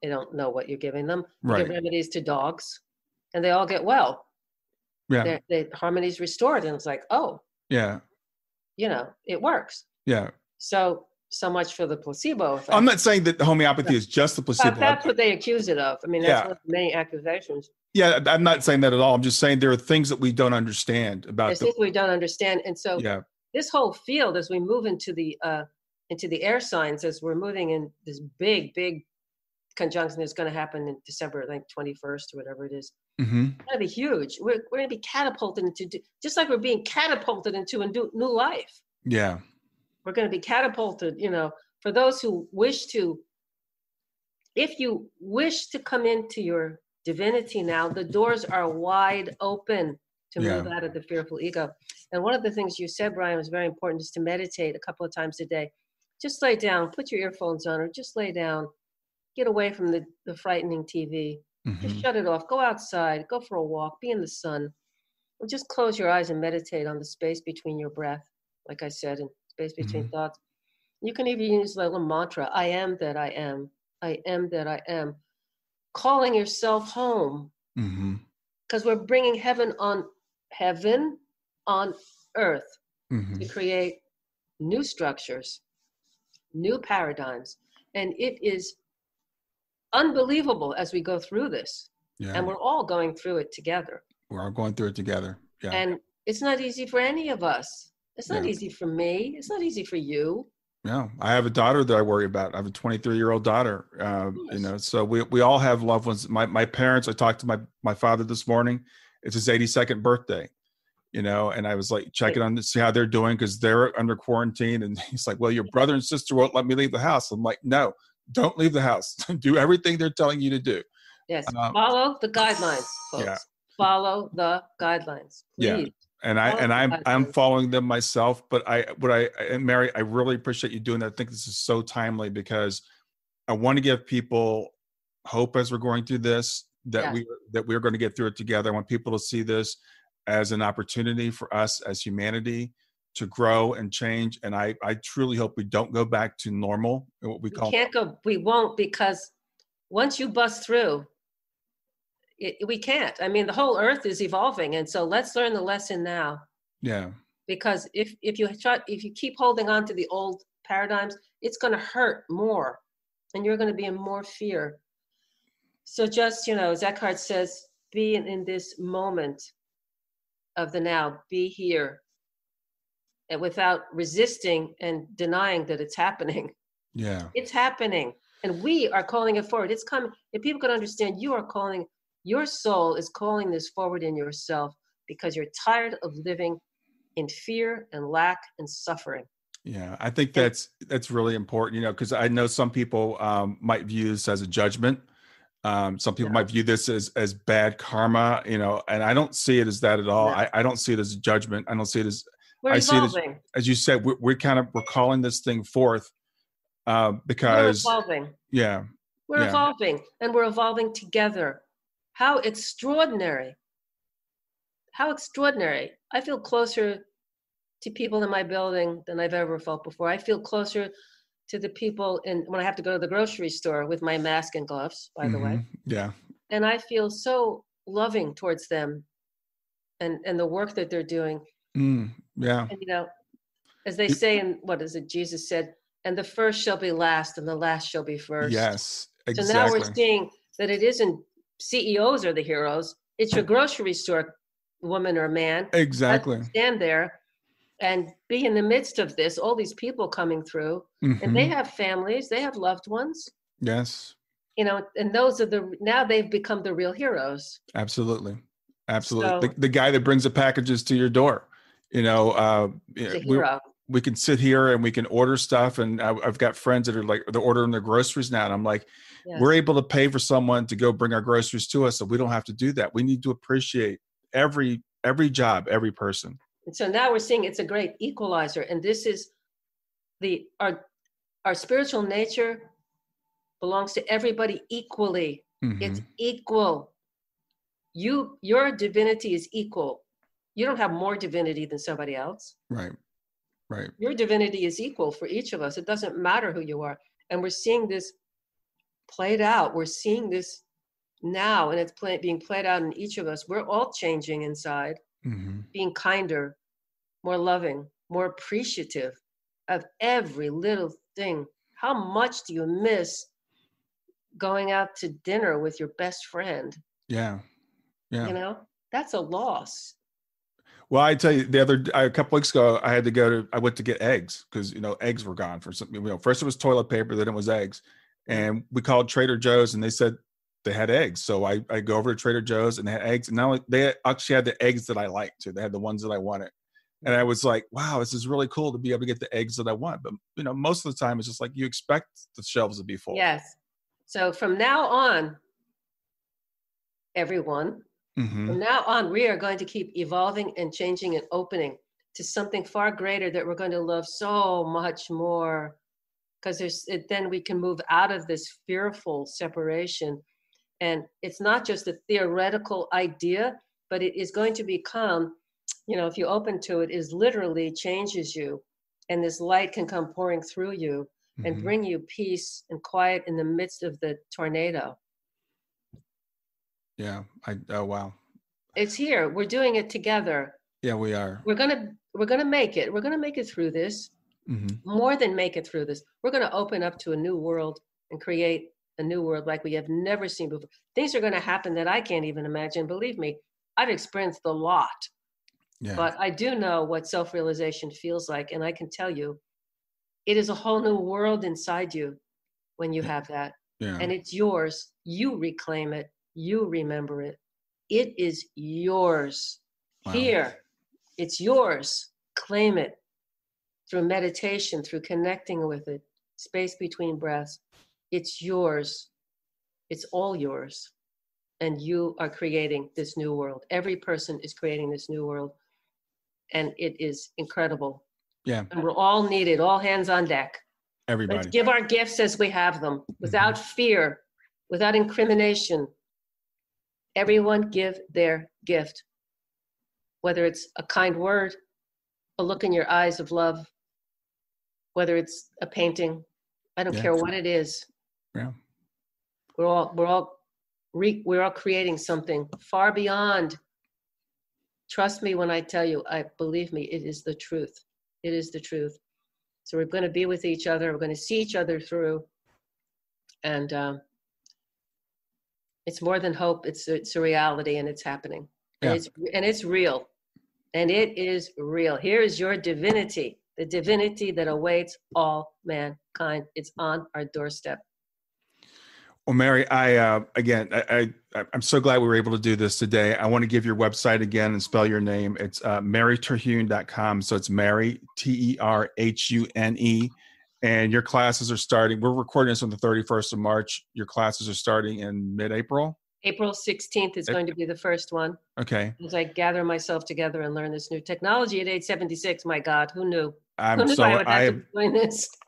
they don't know what you're giving them. You give remedies to dogs, and they all get well. The harmony's restored, and it's like, oh, it works. Yeah. So so much for the placebo effect. I'm not saying that the homeopathy is just the placebo. That's what they accuse it of. I mean, that's Yeah. one of the many accusations. Yeah, I'm not saying that at all. I'm just saying there are things that we don't understand about There's things we don't understand. And so this whole field, as we move into the air signs, as we're moving in this big conjunction that's going to happen in December, I think 21st or whatever it is. Mm-hmm. It's going to be huge. We're going to be catapulted into, just like we're being catapulted into a new life. Yeah. We're going to be catapulted, for those who wish to. If you wish to come into your divinity now, the doors are wide open to move out of the fearful ego. And one of the things you said, Brian, was very important, is to meditate a couple of times a day. Just lay down, put your earphones on, or just lay down, get away from the frightening TV. Mm-hmm. Just shut it off, go outside, go for a walk, be in the sun. Or just close your eyes and meditate on the space between your breath, like I said, and space between thoughts. You can even use a little mantra, I am that I am. I am that I am. Calling yourself home. Because we're bringing heaven on earth to create new structures, new paradigms. And it is unbelievable as we go through this. Yeah. And we're all going through it together. We're all going through it together. Yeah. And it's not easy for any of us. It's not easy for me. It's not easy for you. Yeah, I have a daughter that I worry about. I have a 23-year-old daughter. So we all have loved ones. My parents. I talked to my father this morning. It's his 82nd birthday. And I was like checking on to see how they're doing because they're under quarantine. And he's like, "Well, your brother and sister won't let me leave the house." I'm like, "No, don't leave the house. Do everything they're telling you to do." Yes, follow the guidelines, folks. Yeah. Follow the guidelines, please. Yeah. And I'm following them myself, but Mary, I really appreciate you doing that. I think this is so timely because I want to give people hope as we're going through this, that we're going to get through it together. I want people to see this as an opportunity for us as humanity to grow and change. And I truly hope we don't go back to normal. What we won't, because once you bust through, we can't. I mean, the whole earth is evolving. And so let's learn the lesson now. Yeah. Because if you keep holding on to the old paradigms, it's going to hurt more and you're going to be in more fear. So just, as Eckhart says, be in this moment of the now, be here, and without resisting and denying that it's happening. Yeah. It's happening. And we are calling it forward. It's coming. If people could understand, your soul is calling this forward in yourself because you're tired of living in fear and lack and suffering. Yeah, I think that's really important, because I know some people might view this as a judgment. Some people might view this as bad karma, and I don't see it as that at all. No. I don't see it as a judgment. I don't see it as, we're evolving. See it as you said, we're calling this thing forth because we're evolving. Yeah. We're evolving, and we're evolving together. How extraordinary. How extraordinary. I feel closer to people in my building than I've ever felt before. I feel closer to the people when I have to go to the grocery store with my mask and gloves, by the way. Yeah. And I feel so loving towards them and the work that they're doing. Yeah. And, as they say in, what is it, Jesus said, and the first shall be last and the last shall be first. Yes, exactly. So now we're seeing that it isn't CEOs are the heroes. It's your grocery store woman or man. Exactly. Stand there and be in the midst of this, all these people coming through, and they have families, they have loved ones. Yes. And those are now they've become the real heroes. Absolutely. So, the guy that brings the packages to your door, we can sit here and we can order stuff. And I've got friends that are like, they're ordering their groceries now. And I'm like, we're able to pay for someone to go bring our groceries to us. So we don't have to do that. We need to appreciate every job, every person. And so now we're seeing it's a great equalizer. And this is our spiritual nature belongs to everybody equally. It's equal. Your divinity is equal. You don't have more divinity than somebody else. Right. Your divinity is equal for each of us. It doesn't matter who you are. And we're seeing this played out. We're seeing this now, and it's being played out in each of us. We're all changing inside, being kinder, more loving, more appreciative of every little exhausting. How much do you miss going out to dinner with your best friend? Yeah. Yeah. You know, that's a loss. Well, I tell you, a couple weeks ago, I went to get eggs because, eggs were gone for something. First it was toilet paper, then it was eggs. And we called Trader Joe's and they said they had eggs. So I go over to Trader Joe's and they had eggs. And now they actually had the eggs that I liked too. They had the ones that I wanted. And I was like, wow, this is really cool to be able to get the eggs that I want. But, most of the time it's just like you expect the shelves to be full. Yes. So from now on, everyone, from now on, we are going to keep evolving and changing and opening to something far greater that we're going to love so much more, because then we can move out of this fearful separation. And it's not just a theoretical idea, but it is going to become, if you open to it, is literally changes you. And this light can come pouring through you and bring you peace and quiet in the midst of the tornado. Yeah. Oh, wow. It's here. We're doing it together. Yeah, we are. We're gonna make it. We're gonna make it through this. More than make it through this. We're gonna open up to a new world and create a new world like we have never seen before. Things are gonna happen that I can't even imagine. Believe me, I've experienced a lot. Yeah. But I do know what self-realization feels like, and I can tell you, it is a whole new world inside you when you have that. Yeah. And it's yours. You reclaim it. You remember it. It is yours. Wow. Here, it's yours. Claim it through meditation, through connecting with it, space between breaths. It's yours. It's all yours. And you are creating this new world. Every person is creating this new world. And it is incredible. Yeah. And we're all needed, all hands on deck. Everybody. Let's give our gifts as we have them, without fear, without incrimination. Everyone give their gift, whether it's a kind word, a look in your eyes of love, whether it's a painting. I don't care what it is. Yeah. We're all creating something far beyond. Trust me when I tell you, believe me, it is the truth. It is the truth. So we're going to be with each other. We're going to see each other through. And it's more than hope. It's a reality, and it's happening. Yeah. And it's real. And it is real. Here is your divinity, the divinity that awaits all mankind. It's on our doorstep. Well, Mary, I'm so glad we were able to do this today. I want to give your website again and spell your name. It's maryterhune.com. So it's Mary, Terhune. And your classes are starting. We're recording this on the 31st of March. Your classes are starting in mid-April? April 16th is going to be the first one. Okay. As I gather myself together and learn this new technology at age 76, my God, who knew? I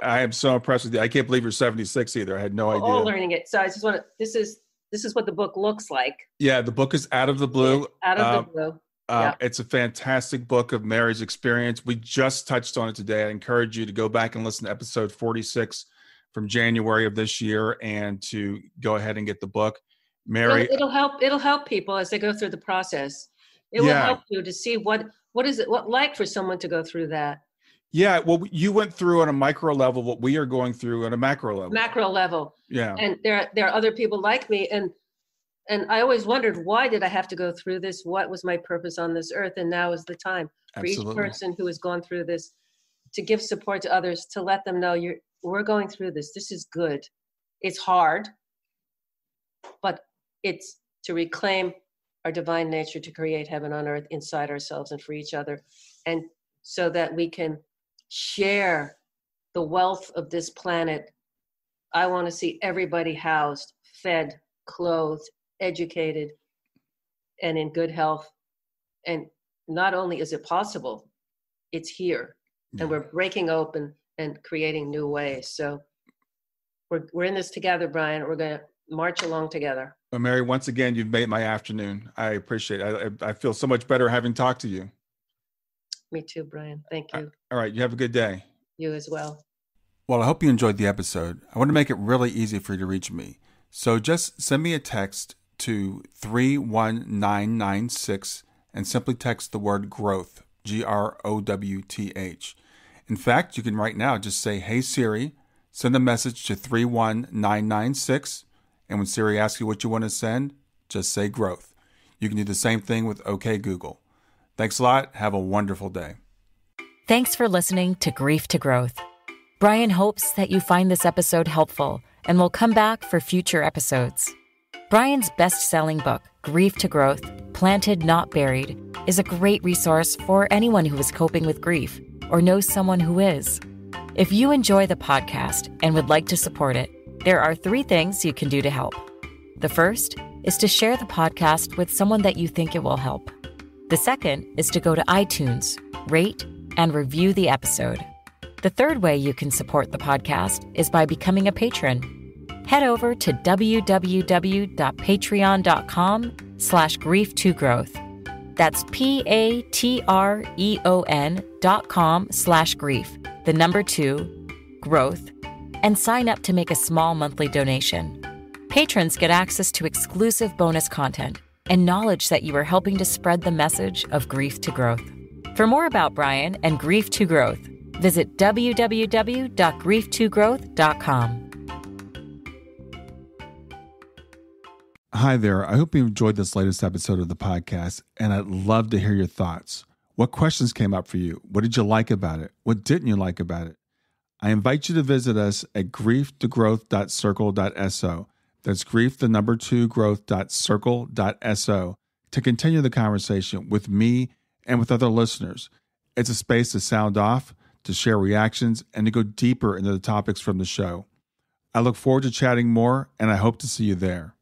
am so impressed with you. I can't believe you're 76 either. I had no idea. All learning it. So I just want to, this is what the book looks like. Yeah, the book is Out of the Blue. Out of the Blue. It's a fantastic book of Mary's experience. We just touched on it today. I encourage you to go back and listen to episode 46 from January of this year and to go ahead and get the book. Mary, it'll help people as they go through the process. It will help you to see what is it like for someone to go through that. Yeah, well, you went through on a micro level what we are going through on a macro level. Macro level. Yeah. And there are other people like me, and I always wondered, why did I have to go through this? What was my purpose on this earth? And now is the time for each person who has gone through this to give support to others, to let them know we're going through this. This is good. It's hard, but it's to reclaim our divine nature, to create heaven on earth inside ourselves and for each other, and so that we can share the wealth of this planet. I want to see everybody housed, fed, clothed, educated, and in good health. And not only is it possible, it's here. And we're breaking open and creating new ways. So we're in this together, Brian. We're going to march along together. Well, Mary, once again, you've made my afternoon. I appreciate it. I feel so much better having talked to you. Me too, Brian. Thank you. All right. You have a good day. You as well. Well, I hope you enjoyed the episode. I want to make it really easy for you to reach me. So just send me a text to 31996 and simply text the word growth, GROWTH. In fact, you can right now just say, "Hey Siri, Send a message to 31996, and when Siri asks you what you want to send, just say growth. You can do the same thing with OK Google. Thanks a lot. Have a wonderful day. Thanks for listening to Grief to Growth. Brian hopes that you find this episode helpful and will come back for future episodes. Brian's best-selling book, Grief to Growth, Planted Not Buried, is a great resource for anyone who is coping with grief or knows someone who is. If you enjoy the podcast and would like to support it, there are 3 things you can do to help. The first is to share the podcast with someone that you think it will help. The second is to go to iTunes, rate, and review the episode. The third way you can support the podcast is by becoming a patron. Head over to www.patreon.com/grief2growth. That's patreon.com/grief, the number 2, growth, and sign up to make a small monthly donation. Patrons get access to exclusive bonus content and knowledge that you are helping to spread the message of grief to growth. For more about Brian and Grief to Growth, visit www.grief2growth.com. Hi there. I hope you enjoyed this latest episode of the podcast, and I'd love to hear your thoughts. What questions came up for you? What did you like about it? What didn't you like about it? I invite you to visit us at grieftogrowth.circle.so. That's grief, the number 2, growth.circle.so, to continue the conversation with me and with other listeners. It's a space to sound off, to share reactions, and to go deeper into the topics from the show. I look forward to chatting more, and I hope to see you there.